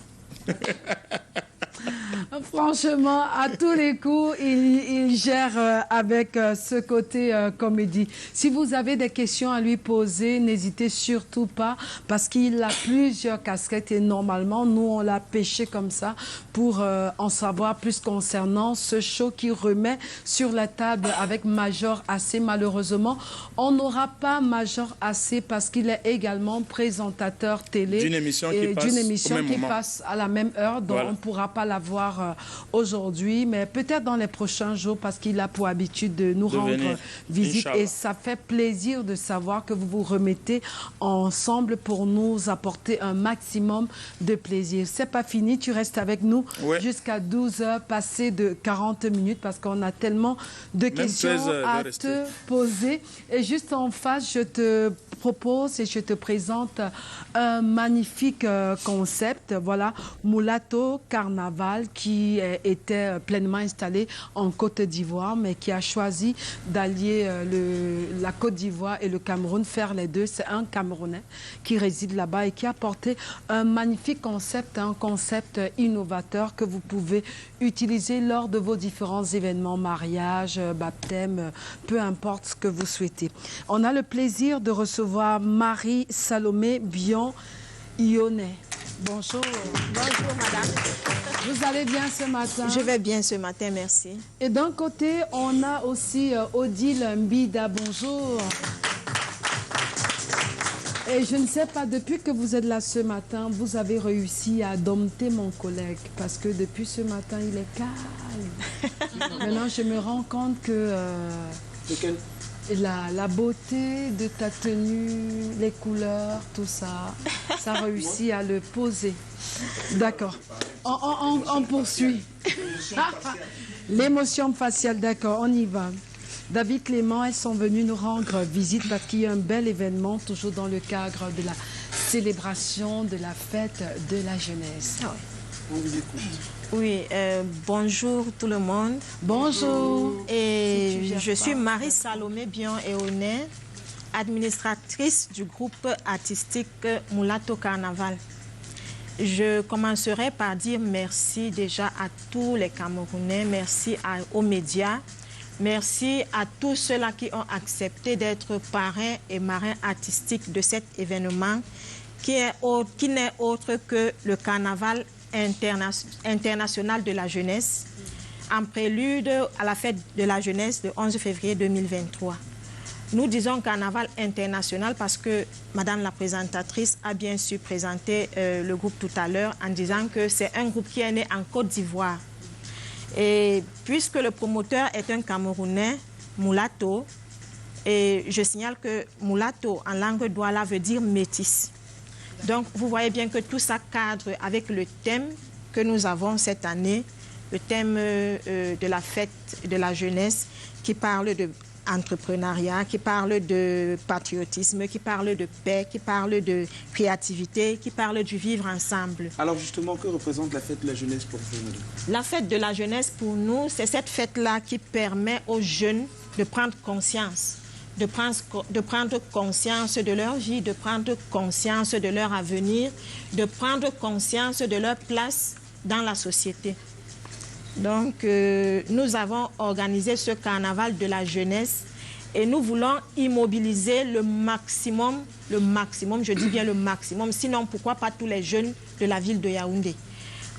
Franchement, à tous les coups, il gère avec ce côté comédie. Si vous avez des questions à lui poser, n'hésitez surtout pas parce qu'il a plusieurs casquettes et normalement, nous, on l'a pêché comme ça pour en savoir plus concernant ce show qui remet sur la table avec Major AC. Malheureusement, on n'aura pas Major AC parce qu'il est également présentateur télé d'une émission qui passe à la même heure, donc voilà. On ne pourra pas l'avoir aujourd'hui, mais peut-être dans les prochains jours parce qu'il a pour habitude de nous rendre visite. Inch'Allah. Et ça fait plaisir de savoir que vous vous remettez ensemble pour nous apporter un maximum de plaisir. C'est pas fini, tu restes avec nous jusqu'à 12h, passé de 40 minutes parce qu'on a tellement de questions à te poser. Et juste en face, je te propose et je te présente un magnifique concept, voilà, Mulatto Carnaval qui était pleinement installé en Côte d'Ivoire mais qui a choisi d'allier la Côte d'Ivoire et le Cameroun, faire les deux. C'est un Camerounais qui réside là-bas et qui a porté un magnifique concept, un concept innovateur que vous pouvez utiliser lors de vos différents événements, mariage, baptême, peu importe ce que vous souhaitez. On a le plaisir de recevoir Marie-Salomé Bion-Ionet. Bonjour. Bonjour, madame. Vous allez bien ce matin? Je vais bien ce matin, merci. Et d'un côté, on a aussi Odile Mbida. Bonjour. Et je ne sais pas, depuis que vous êtes là ce matin, vous avez réussi à dompter mon collègue. Parce que depuis ce matin, il est calme. Maintenant, je me rends compte que... La beauté de ta tenue, les couleurs, tout ça, ça réussit à le poser. D'accord. On poursuit. L'émotion faciale, d'accord, on y va. David Clément, elles sont venues nous rendre visite parce qu'il y a un bel événement, toujours dans le cadre de la célébration de la fête de la jeunesse. On vous écoute. Oui, bonjour tout le monde. Bonjour. Et je suis Marie-Salomé Bion-Eoné, administratrice du groupe artistique Mulatto Carnaval. Je commencerai par dire merci déjà à tous les Camerounais, merci aux médias, merci à tous ceux-là qui ont accepté d'être parrains et marraines artistiques de cet événement qui n'est autre que le Carnaval international de la jeunesse, en prélude à la fête de la jeunesse le 11 février 2023. Nous disons carnaval international parce que Madame la présentatrice a bien su présenter le groupe tout à l'heure en disant que c'est un groupe qui est né en Côte d'Ivoire. Et puisque le promoteur est un Camerounais, Mulatto, et je signale que Mulatto en langue douala veut dire métis. Donc vous voyez bien que tout ça cadre avec le thème que nous avons cette année, le thème de la fête de la jeunesse qui parle de entrepreneuriat, qui parle de patriotisme, qui parle de paix, qui parle de créativité, qui parle du vivre ensemble. Alors justement, que représente la fête de la jeunesse pour vous, madame? La fête de la jeunesse pour nous, c'est cette fête-là qui permet aux jeunes de prendre conscience, de prendre conscience de leur vie, de prendre conscience de leur avenir, de prendre conscience de leur place dans la société. Donc, nous avons organisé ce carnaval de la jeunesse et nous voulons immobiliser le maximum, je dis bien le maximum, sinon pourquoi pas tous les jeunes de la ville de Yaoundé,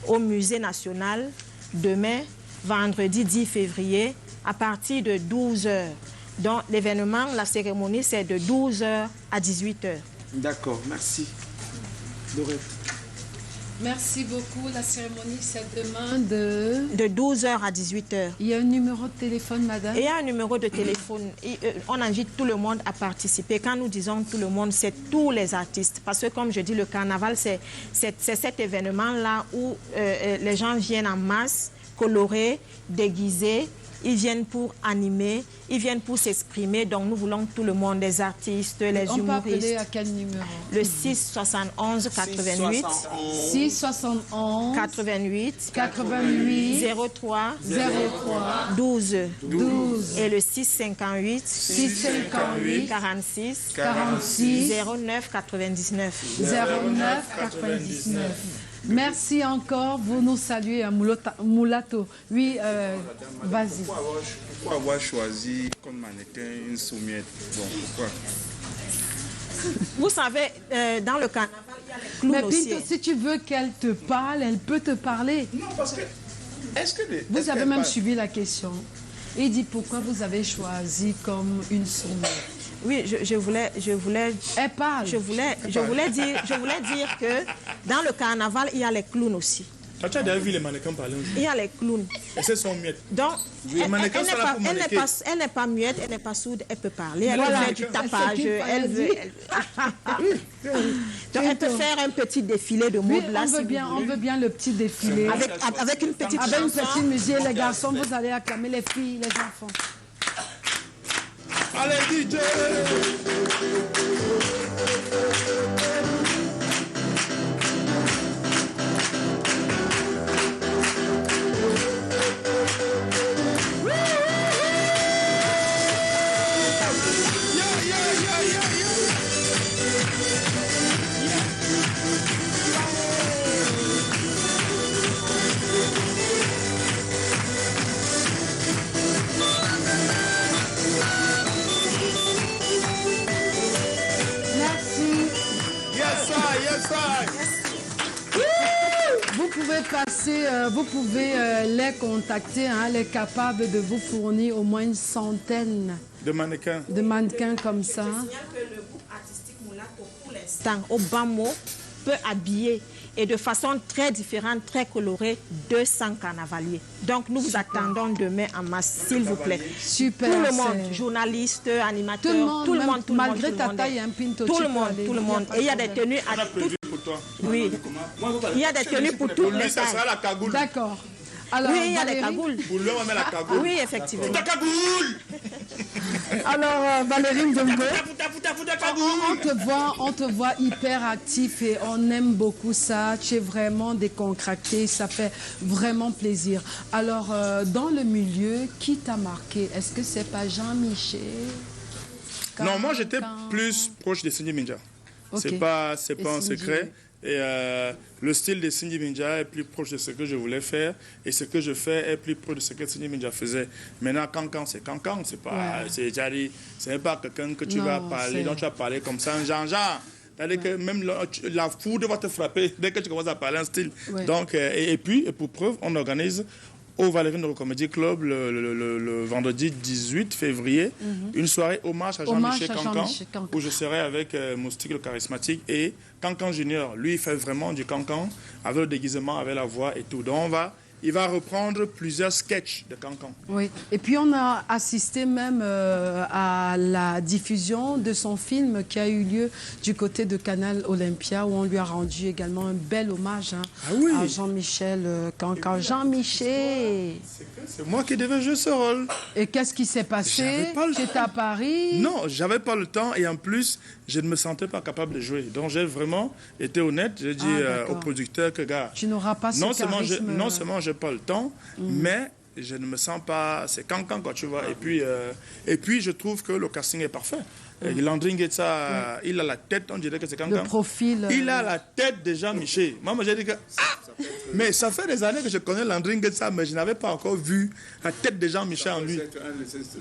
au musée national, demain, vendredi 10 février, à partir de 12h. Donc, l'événement, la cérémonie, c'est de 12h à 18h. D'accord, merci. Dorette. Merci beaucoup. La cérémonie, c'est demain de 12h à 18h. Il y a un numéro de téléphone, madame? Il y a un numéro de téléphone. On invite tout le monde à participer. Quand nous disons tout le monde, c'est tous les artistes. Parce que, comme je dis, le carnaval, c'est cet événement-là où les gens viennent en masse, colorés, déguisés. Ils viennent pour animer, ils viennent pour s'exprimer. Donc, nous voulons tout le monde, les artistes, les humoristes. On peut appeler à quel numéro? Le 671 88 671 88 88 03 12 et le 658 46 09 99. Merci encore, vous nous saluez à Mulatto. Oui, vas-y. Pourquoi avoir choisi comme mannequin une soumiette? Bon, pourquoi? Vous savez, dans le carnaval, il y a les clowns mais aussi. Pinto, si tu veux qu'elle te parle, elle peut te parler. Non, parce que... Vous avez même suivi la question. Il dit pourquoi vous avez choisi comme une soumiette. Oui, je voulais Elle parle. Je voulais dire que dans le carnaval, il y a les clowns aussi. Tu as déjà vu les mannequins parler? Il y a les clowns. Et c'est son miettes. Donc, Les mannequins sont là pour mannequer. elle n'est pas muette, elle n'est pas sourde, elle peut parler. Elle Voilà. peut faire du tapage, donc elle peut faire un petit défilé de Oui, mode là. on veut bien le petit défilé. Avec une petite Avec une chanson. petite musique, les garçons, vous allez acclamer les filles, les enfants. Allez, DJ! Vous pouvez les contacter, hein, elle est capable de vous fournir au moins une centaine de mannequins comme ça. Je signale que le groupe artistique Mulatto, pour l'instant, au bas mot, peut habiller et de façon très différente, très colorée, 200 carnavaliers. Donc nous vous attendons demain en masse, s'il vous plaît. Super. Tout le monde, journalistes, animateurs, tout le monde. Malgré ta taille, un Pinto. Tout le monde. Et il y a des tenues à toi. Oui. Il y a des tenues pour toutes les ça sera tailles. la cagoule. D'accord. Alors, Oui, il y a des Valérie, cagoules. Pour lui, on va mettre la cagoule. Oui, effectivement. Ta cagoule. alors Valérie Ndongo, Ta cagoule. on te voit hyper actif et on aime beaucoup ça. Tu es vraiment décontracté, ça fait vraiment plaisir. Alors, dans le milieu, qui t'a marqué? Est-ce que c'est pas Jean-Michel? Non, moi j'étais plus proche de Cindy Minja. Ok. C'est pas un Cindy, secret. Et le style de Cindy Minja est plus proche de ce que je voulais faire. Et ce que je fais est plus proche de ce que Cindy Minja faisait. Maintenant, Cancan, c'est Cancan. C'est pas, c'est pas quelqu'un que tu Non, vas parler, dont tu vas parler comme ça, un genre. C'est-à-dire que même la foudre va te frapper dès que tu commences à parler un style. Ouais. Donc, et puis, pour preuve, on organise au Valérie Ndongo Comedy Club le vendredi 18 février, une soirée hommage à Jean-Michel Cancan, où je serai avec Moustique le charismatique et Cancan Junior. Lui, il fait vraiment du Cancan avec le déguisement, avec la voix et tout. Donc, il va reprendre plusieurs sketchs de Cancan. Oui, et puis on a assisté même à la diffusion de son film qui a eu lieu du côté de Canal Olympia, où on lui a rendu également un bel hommage à Jean-Michel Cancan. Jean-Michel. C'est moi qui devais jouer ce rôle. Et qu'est-ce qui s'est passé? Tu étais à Paris? Non, j'avais pas le temps et en plus, je ne me sentais pas capable de jouer. Donc j'ai vraiment été honnête. J'ai dit au producteur que, gars, tu n'auras pas ce charisme. non seulement j'ai pas le temps, mais je ne me sens pas... C'est Cancan, quoi, tu vois. Et puis, je trouve que le casting est parfait. Landry Ngetsa, il a la tête, on dirait que c'est Cancan. Le profil... Il a la tête de Jean-Michel. Moi, j'ai dit que... mais ça fait des années que je connais Landry Ngetsa, mais je n'avais pas encore vu la tête de Jean-Michel en lui.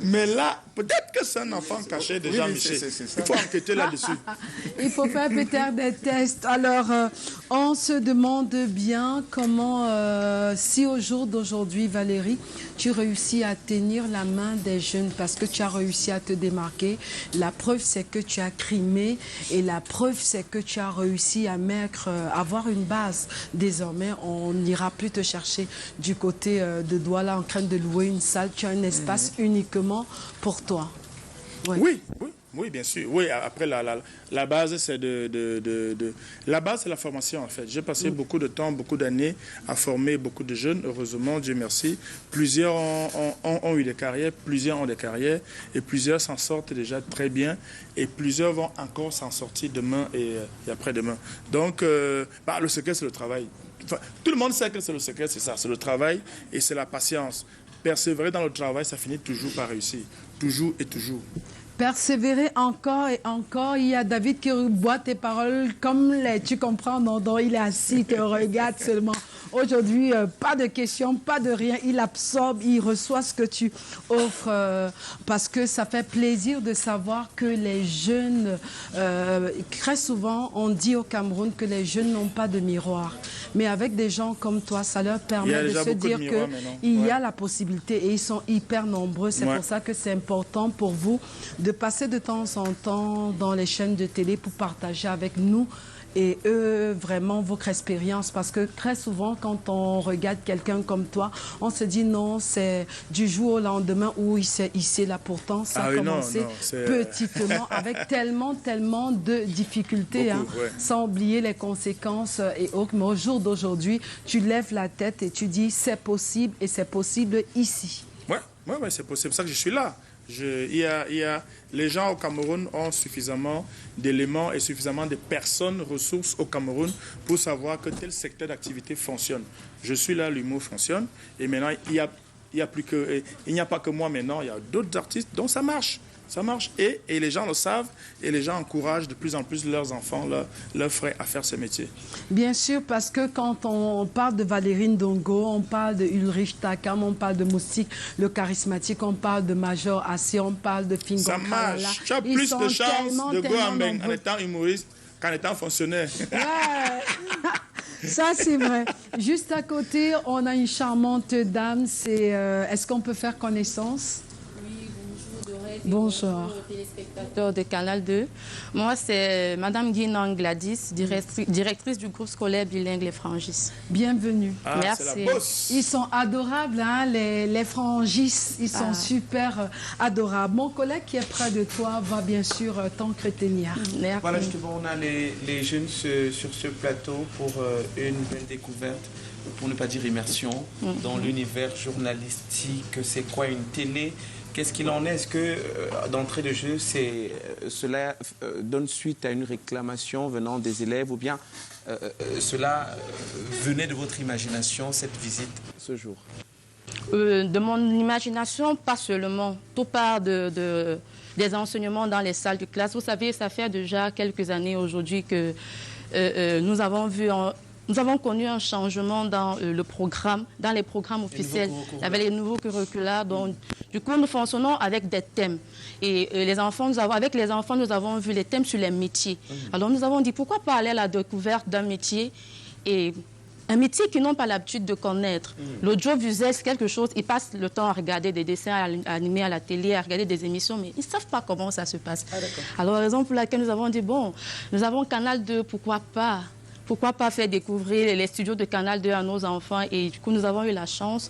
Mais là, peut-être que c'est un enfant caché de Jean-Michel. Il faut enquêter là-dessus. Il faut faire peut-être des tests. Alors, on se demande bien comment, si au jour d'aujourd'hui, Valérie, tu réussis à tenir la main des jeunes parce que tu as réussi à te démarquer. La preuve, c'est que tu as crimé et la preuve, c'est que tu as réussi à avoir une base. Désormais, on n'ira plus te chercher du côté de Douala en train de louer une salle. Tu as un espace uniquement pour toi. Ouais. Oui, bien sûr. Oui, après, la base, c'est la base, c'est la formation, en fait. J'ai passé beaucoup de temps, beaucoup d'années à former beaucoup de jeunes. Heureusement, Dieu merci. Plusieurs ont eu des carrières, plusieurs ont des carrières, et plusieurs s'en sortent déjà très bien, et plusieurs vont encore s'en sortir demain et après-demain. Donc, le secret, c'est le travail. Enfin, tout le monde sait que c'est le secret, c'est ça. C'est le travail et c'est la patience. Persévérer dans le travail, ça finit toujours par réussir. Toujours et toujours. Persévérer encore et encore. Il y a David qui boit tes paroles comme tu comprends, dont il est assis, te regarde seulement. Aujourd'hui, pas de questions, pas de rien. Il absorbe, il reçoit ce que tu offres parce que ça fait plaisir de savoir que les jeunes, très souvent, on dit au Cameroun que les jeunes n'ont pas de miroir. Mais avec des gens comme toi, ça leur permet de se dire qu'il y a la possibilité et ils sont hyper nombreux. C'est pour ça que c'est important pour vous de passer de temps en temps dans les chaînes de télé pour partager avec nous et eux, vraiment, votre expérience. Parce que très souvent, quand on regarde quelqu'un comme toi, on se dit non, c'est du jour au lendemain où il s'est hissé là. Pourtant, ça a commencé petitement, avec tellement de difficultés, sans oublier les conséquences et autres. Mais au jour d'aujourd'hui, tu lèves la tête et tu dis c'est possible et c'est possible ici. Ouais, c'est possible. C'est pour ça que je suis là. Les gens au Cameroun ont suffisamment d'éléments et suffisamment de personnes, ressources au Cameroun pour savoir que tel secteur d'activité fonctionne. Je suis là, l'humour fonctionne. Et maintenant, il n'y a pas que moi maintenant, il y a d'autres artistes dont ça marche. Ça marche et les gens le savent et les gens encouragent de plus en plus leurs enfants, leurs frères à faire ce métier. Bien sûr, parce que quand on parle de Valérie Ndongo, on parle de Ulrich Takam, on parle de Moustique, le charismatique, on parle de Major Assi, on parle de Fingon. Ça marche. Tu as plus de chances de go en étant humoriste qu'en étant fonctionnaire. Ouais. Ça, c'est vrai. Juste à côté, on a une charmante dame. Est-ce qu'on peut faire connaissance? Bonjour. Téléspectateurs de Canal 2. Moi, c'est Madame Guinan Gladys, directrice du groupe scolaire bilingue Les Frangis. Bienvenue. Merci. Ils sont adorables, hein, les Frangis. Ils sont super adorables. Mon collègue qui est près de toi va bien sûr t'entretenir. Merci. Voilà, justement, on a les jeunes sur ce plateau pour une belle découverte, pour ne pas dire immersion, dans l'univers journalistique. C'est quoi une télé? Qu'est-ce qu'il en est? Est-ce que, d'entrée de jeu, cela donne suite à une réclamation venant des élèves ou bien cela venait de votre imagination, cette visite, ce jour? De mon imagination, pas seulement. Tout part des enseignements dans les salles de classe. Vous savez, ça fait déjà quelques années aujourd'hui que nous avons connu un changement dans le programme, dans les programmes officiels. Il y avait les nouveaux curricula. Donc, du coup, nous fonctionnons avec des thèmes. Et avec les enfants, nous avons vu les thèmes sur les métiers. Alors, nous avons dit, pourquoi pas aller à la découverte d'un métier et un métier qu'ils n'ont pas l'habitude de connaître. L'audiovisuel, c'est quelque chose, ils passent le temps à regarder des dessins animés à la télé, à regarder des émissions, mais ils ne savent pas comment ça se passe. Alors, la raison pour laquelle nous avons dit, bon, nous avons Canal 2, pourquoi pas faire découvrir les studios de Canal 2 à nos enfants? Et du coup, nous avons eu la chance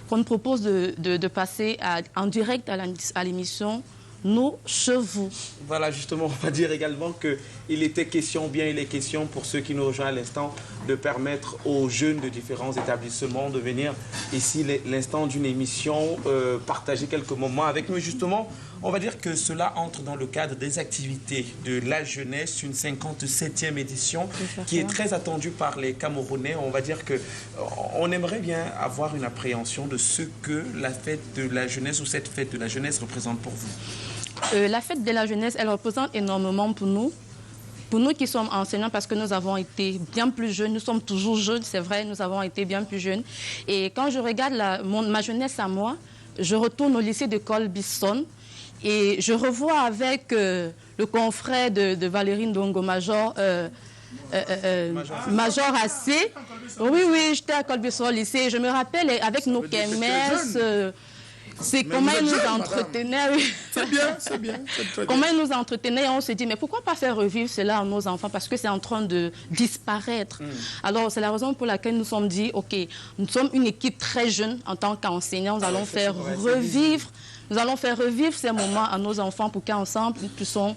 qu'on nous propose de passer en direct à l'émission Nos Chevaux. Voilà, justement, on va dire également qu'il était question, bien il est question pour ceux qui nous rejoignent à l'instant, de permettre aux jeunes de différents établissements de venir ici, l'instant d'une émission, partager quelques moments avec nous. Justement, on va dire que cela entre dans le cadre des activités de la jeunesse, une 57e édition qui est très attendue par les Camerounais. On va dire qu'on aimerait bien avoir une appréhension de ce que la fête de la jeunesse ou cette fête de la jeunesse représente pour vous. La fête de la jeunesse, elle représente énormément pour nous. Pour nous qui sommes enseignants, parce que nous avons été bien plus jeunes, nous sommes toujours jeunes, c'est vrai, nous avons été bien plus jeunes. Et quand je regarde ma jeunesse à moi, je retourne au lycée de Colbisson et je revois avec le confrère de Valérie Ndongo, Major AC. Oui, j'étais à Colbisson au lycée. Et je me rappelle avec nos kermesses. C'est comment ils nous entretenaient. Oui. C'est bien. Comment ils nous entretenaient et on se dit, mais pourquoi pas faire revivre cela à nos enfants parce que c'est en train de disparaître. Alors, c'est la raison pour laquelle nous nous sommes dit, OK, nous sommes une équipe très jeune en tant qu'enseignants, nous allons faire revivre ces moments à nos enfants pour qu'ensemble, nous puissions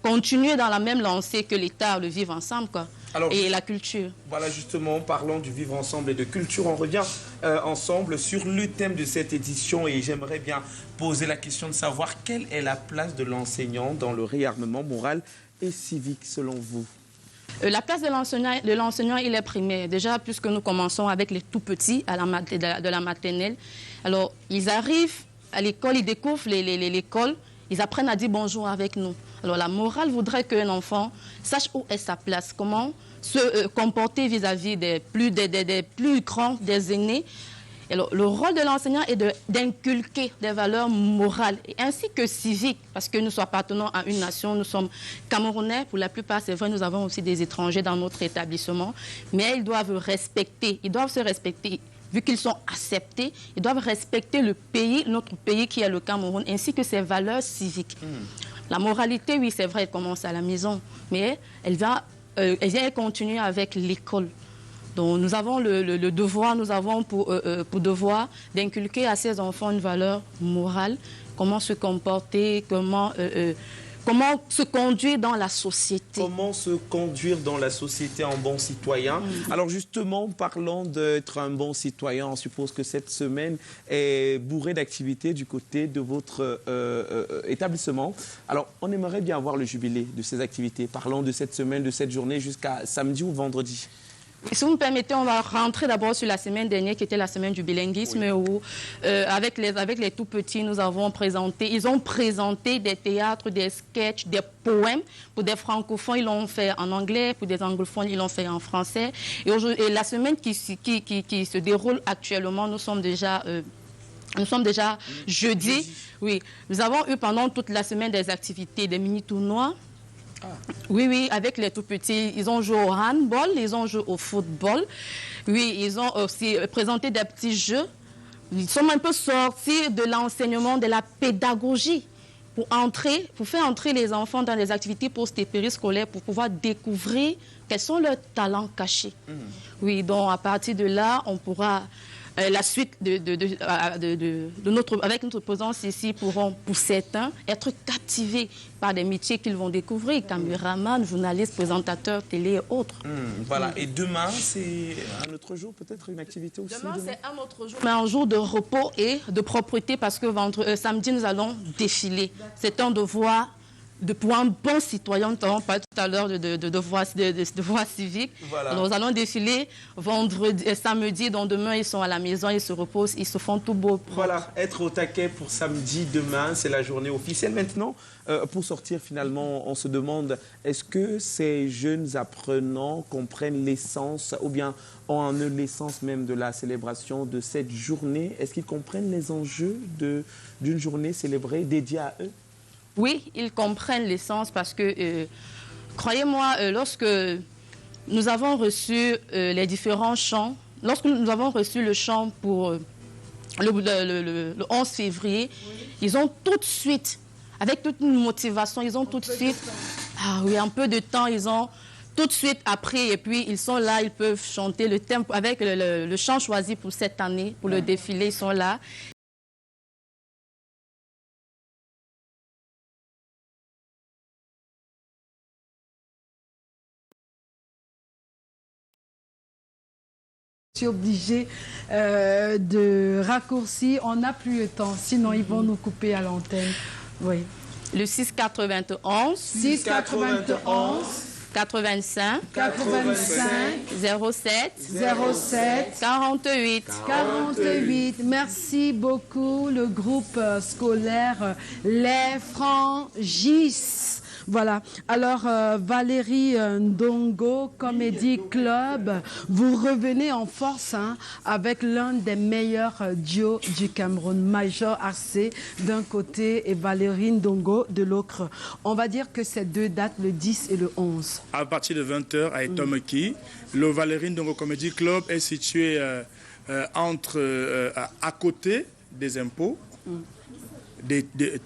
continuer dans la même lancée que l'État, le vivre ensemble, quoi. Alors, et la culture. Voilà, justement, parlons du vivre ensemble et de culture. On revient ensemble sur le thème de cette édition et j'aimerais bien poser la question de savoir quelle est la place de l'enseignant dans le réarmement moral et civique selon vous? La place de l'enseignant, il est primaire. Déjà, puisque nous commençons avec les tout-petits de la maternelle. Alors, ils arrivent à l'école, ils découvrent l'école, ils apprennent à dire bonjour avec nous. Alors, la morale voudrait qu'un enfant sache où est sa place, comment se comporter vis-à-vis des plus grands, des aînés. Alors, le rôle de l'enseignant est d'inculquer des valeurs morales ainsi que civiques, parce que nous appartenons à une nation, nous sommes Camerounais, pour la plupart, c'est vrai, nous avons aussi des étrangers dans notre établissement, mais ils doivent se respecter. Vu qu'ils sont acceptés, ils doivent respecter le pays, notre pays qui est le Cameroun, ainsi que ses valeurs civiques. La moralité, oui, c'est vrai, elle commence à la maison, mais elle vient continuer avec l'école. Donc nous avons le devoir, nous avons pour devoir d'inculquer à ces enfants une valeur morale, comment se comporter, comment se conduire dans la société. Comment se conduire dans la société en bon citoyen. Alors justement, parlant d'être un bon citoyen, on suppose que cette semaine est bourrée d'activités du côté de votre établissement. Alors, on aimerait bien avoir le jubilé de ces activités. Parlons de cette semaine, de cette journée jusqu'à samedi ou vendredi. Si vous me permettez, on va rentrer d'abord sur la semaine dernière, qui était la semaine du bilinguisme, où, avec les tout-petits, ils ont présenté des théâtres, des sketchs, des poèmes. Pour des francophones, ils l'ont fait en anglais, pour des anglophones, ils l'ont fait en français. Et la semaine qui se déroule actuellement, nous sommes déjà jeudi. Oui, nous avons eu pendant toute la semaine des activités, des mini-tournois. Oui, avec les tout-petits, ils ont joué au handball, ils ont joué au football. Oui, ils ont aussi présenté des petits jeux ils sont un peu sortis de l'enseignement, de la pédagogie, pour faire entrer les enfants dans les activités post-périscolaires, pour pouvoir découvrir quels sont leurs talents cachés. Oui, donc à partir de là, on pourra, la suite avec notre présence ici, pourront pour certains être captivés par des métiers qu'ils vont découvrir, caméraman, journaliste, présentateur, télé et autres. Voilà, et demain, c'est un autre jour, peut-être une activité aussi? Demain, c'est un autre jour, mais un jour de repos et de propreté, parce que samedi, nous allons défiler. C'est un devoir pour un bon citoyen, on parlait tout à l'heure de devoir civique. Voilà. Alors, nous allons défiler samedi, donc demain, ils sont à la maison, ils se reposent, ils se font tout beau. Propre. Voilà, être au taquet pour samedi, demain, c'est la journée officielle. Maintenant, pour sortir finalement, on se demande, est-ce que ces jeunes apprenants comprennent l'essence, ou bien ont en eux l'essence même de la célébration de cette journée? Est-ce qu'ils comprennent les enjeux d'une journée célébrée, dédiée à eux? Oui, ils comprennent l'essence parce que, croyez-moi, lorsque nous avons reçu les différents chants, lorsque nous avons reçu le chant pour le 11 février, ils ont tout de suite, avec toute une motivation, ils ont tout de suite, un peu de temps, ils ont tout de suite appris et puis ils sont là, ils peuvent chanter le thème avec le chant choisi pour cette année, pour le défilé, ils sont là. Je suis obligée de raccourcir. On n'a plus le temps, sinon ils vont nous couper à l'antenne. Oui. Le 691. 691. 85. 85. 07. 07. 48. 48. Merci beaucoup, le groupe scolaire Les Frangis. Voilà. Alors, Valérie Ndongo, Comedy Club, vous revenez en force avec l'un des meilleurs duos du Cameroun, Major Arcé d'un côté et Valérie Ndongo de l'autre. On va dire que ces deux dates, le 10 et le 11. À partir de 20h à Etomeki, le Valérie Ndongo Comedy Club est situé à côté des impôts.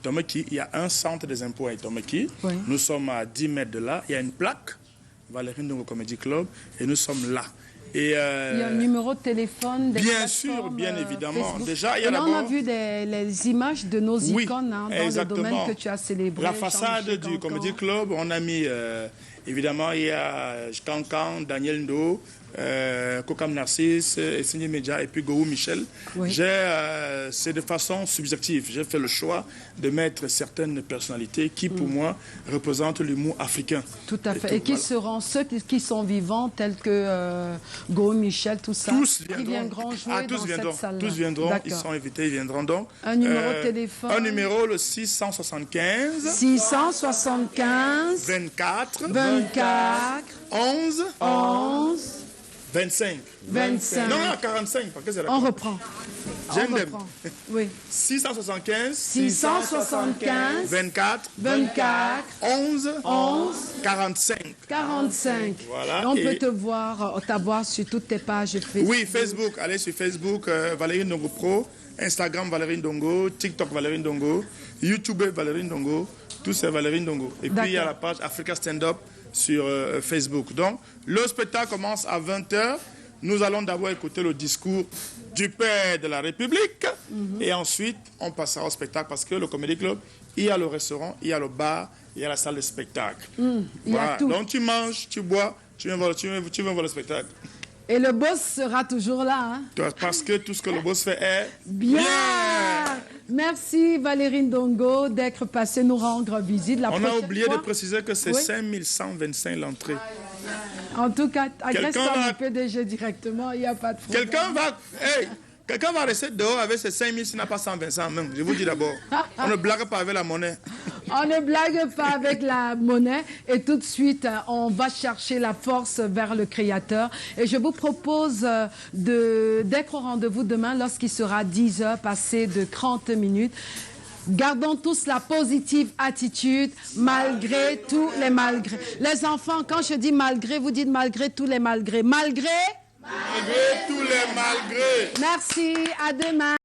Tomeki, il y a un centre des impôts à Tomeki. Oui. Nous sommes à 10 mètres de là. Il y a une plaque, Valérie Ndongo Comedy Club, et nous sommes là. Et il y a un numéro de téléphone. Bien sûr, bien évidemment. Facebook. Déjà, il y a on a vu les images de nos icônes dans exactement. le domaine que tu as célébré. La façade du Comedy Club, on a mis, évidemment, il y a Kankan, Daniel Ndo, Kokam Narcisse, Essini Media et puis Gourou Michel. Oui. C'est de façon subjective. J'ai fait le choix de mettre certaines personnalités qui, pour moi, représentent l'humour africain. Tout à fait. Et qui seront ceux qui sont vivants, tels que Gourou Michel, tout ça. Tous viendront. Qui viendront jouer dans cette salle. Tous viendront. Ils sont invités, ils viendront donc. Un numéro de téléphone. Un numéro, le 675. 675. 24. 11. 25. Non, 45, parce que c'est la... On reprend. Oui. 675. 24. 11. 45. Voilà. Et on peut t'avoir sur toutes tes pages Facebook. Oui, Facebook. Allez sur Facebook, Valérie Ndongo Pro. Instagram, Valérie Ndongo. TikTok, Valérie Ndongo. YouTube, Valérie Ndongo. Tout c'est Valérie Ndongo. Et puis il y a la page Africa Stand Up sur Facebook. Donc, le spectacle commence à 20h. Nous allons d'abord écouter le discours du père de la République. Et ensuite, on passera au spectacle parce que le Comedy Club, il y a le restaurant, il y a le bar, il y a la salle de spectacle. Voilà. Donc, tu manges, tu bois, tu viens voir le spectacle. Et le boss sera toujours là. Parce que tout ce que le boss fait est bien. Merci Valérie Ndongo d'être passée nous rendre visite. On a oublié de préciser que c'est 5125 l'entrée. En tout cas, agresse-toi le PDG directement, il n'y a pas de problème. Quelqu'un va rester dehors avec ses 5000 s'il n'a pas 125 même. Je vous dis d'abord. On ne blague pas avec la monnaie. On ne blague pas avec la monnaie. Et tout de suite, on va chercher la force vers le Créateur. Et je vous propose d'être au rendez-vous demain lorsqu'il sera 10h, passé de 30 minutes. Gardons tous la positive attitude malgré tous les malgrés. Les enfants, quand je dis malgré, vous dites malgré tous les malgrés. Malgré tous les malgrés. Merci, à demain.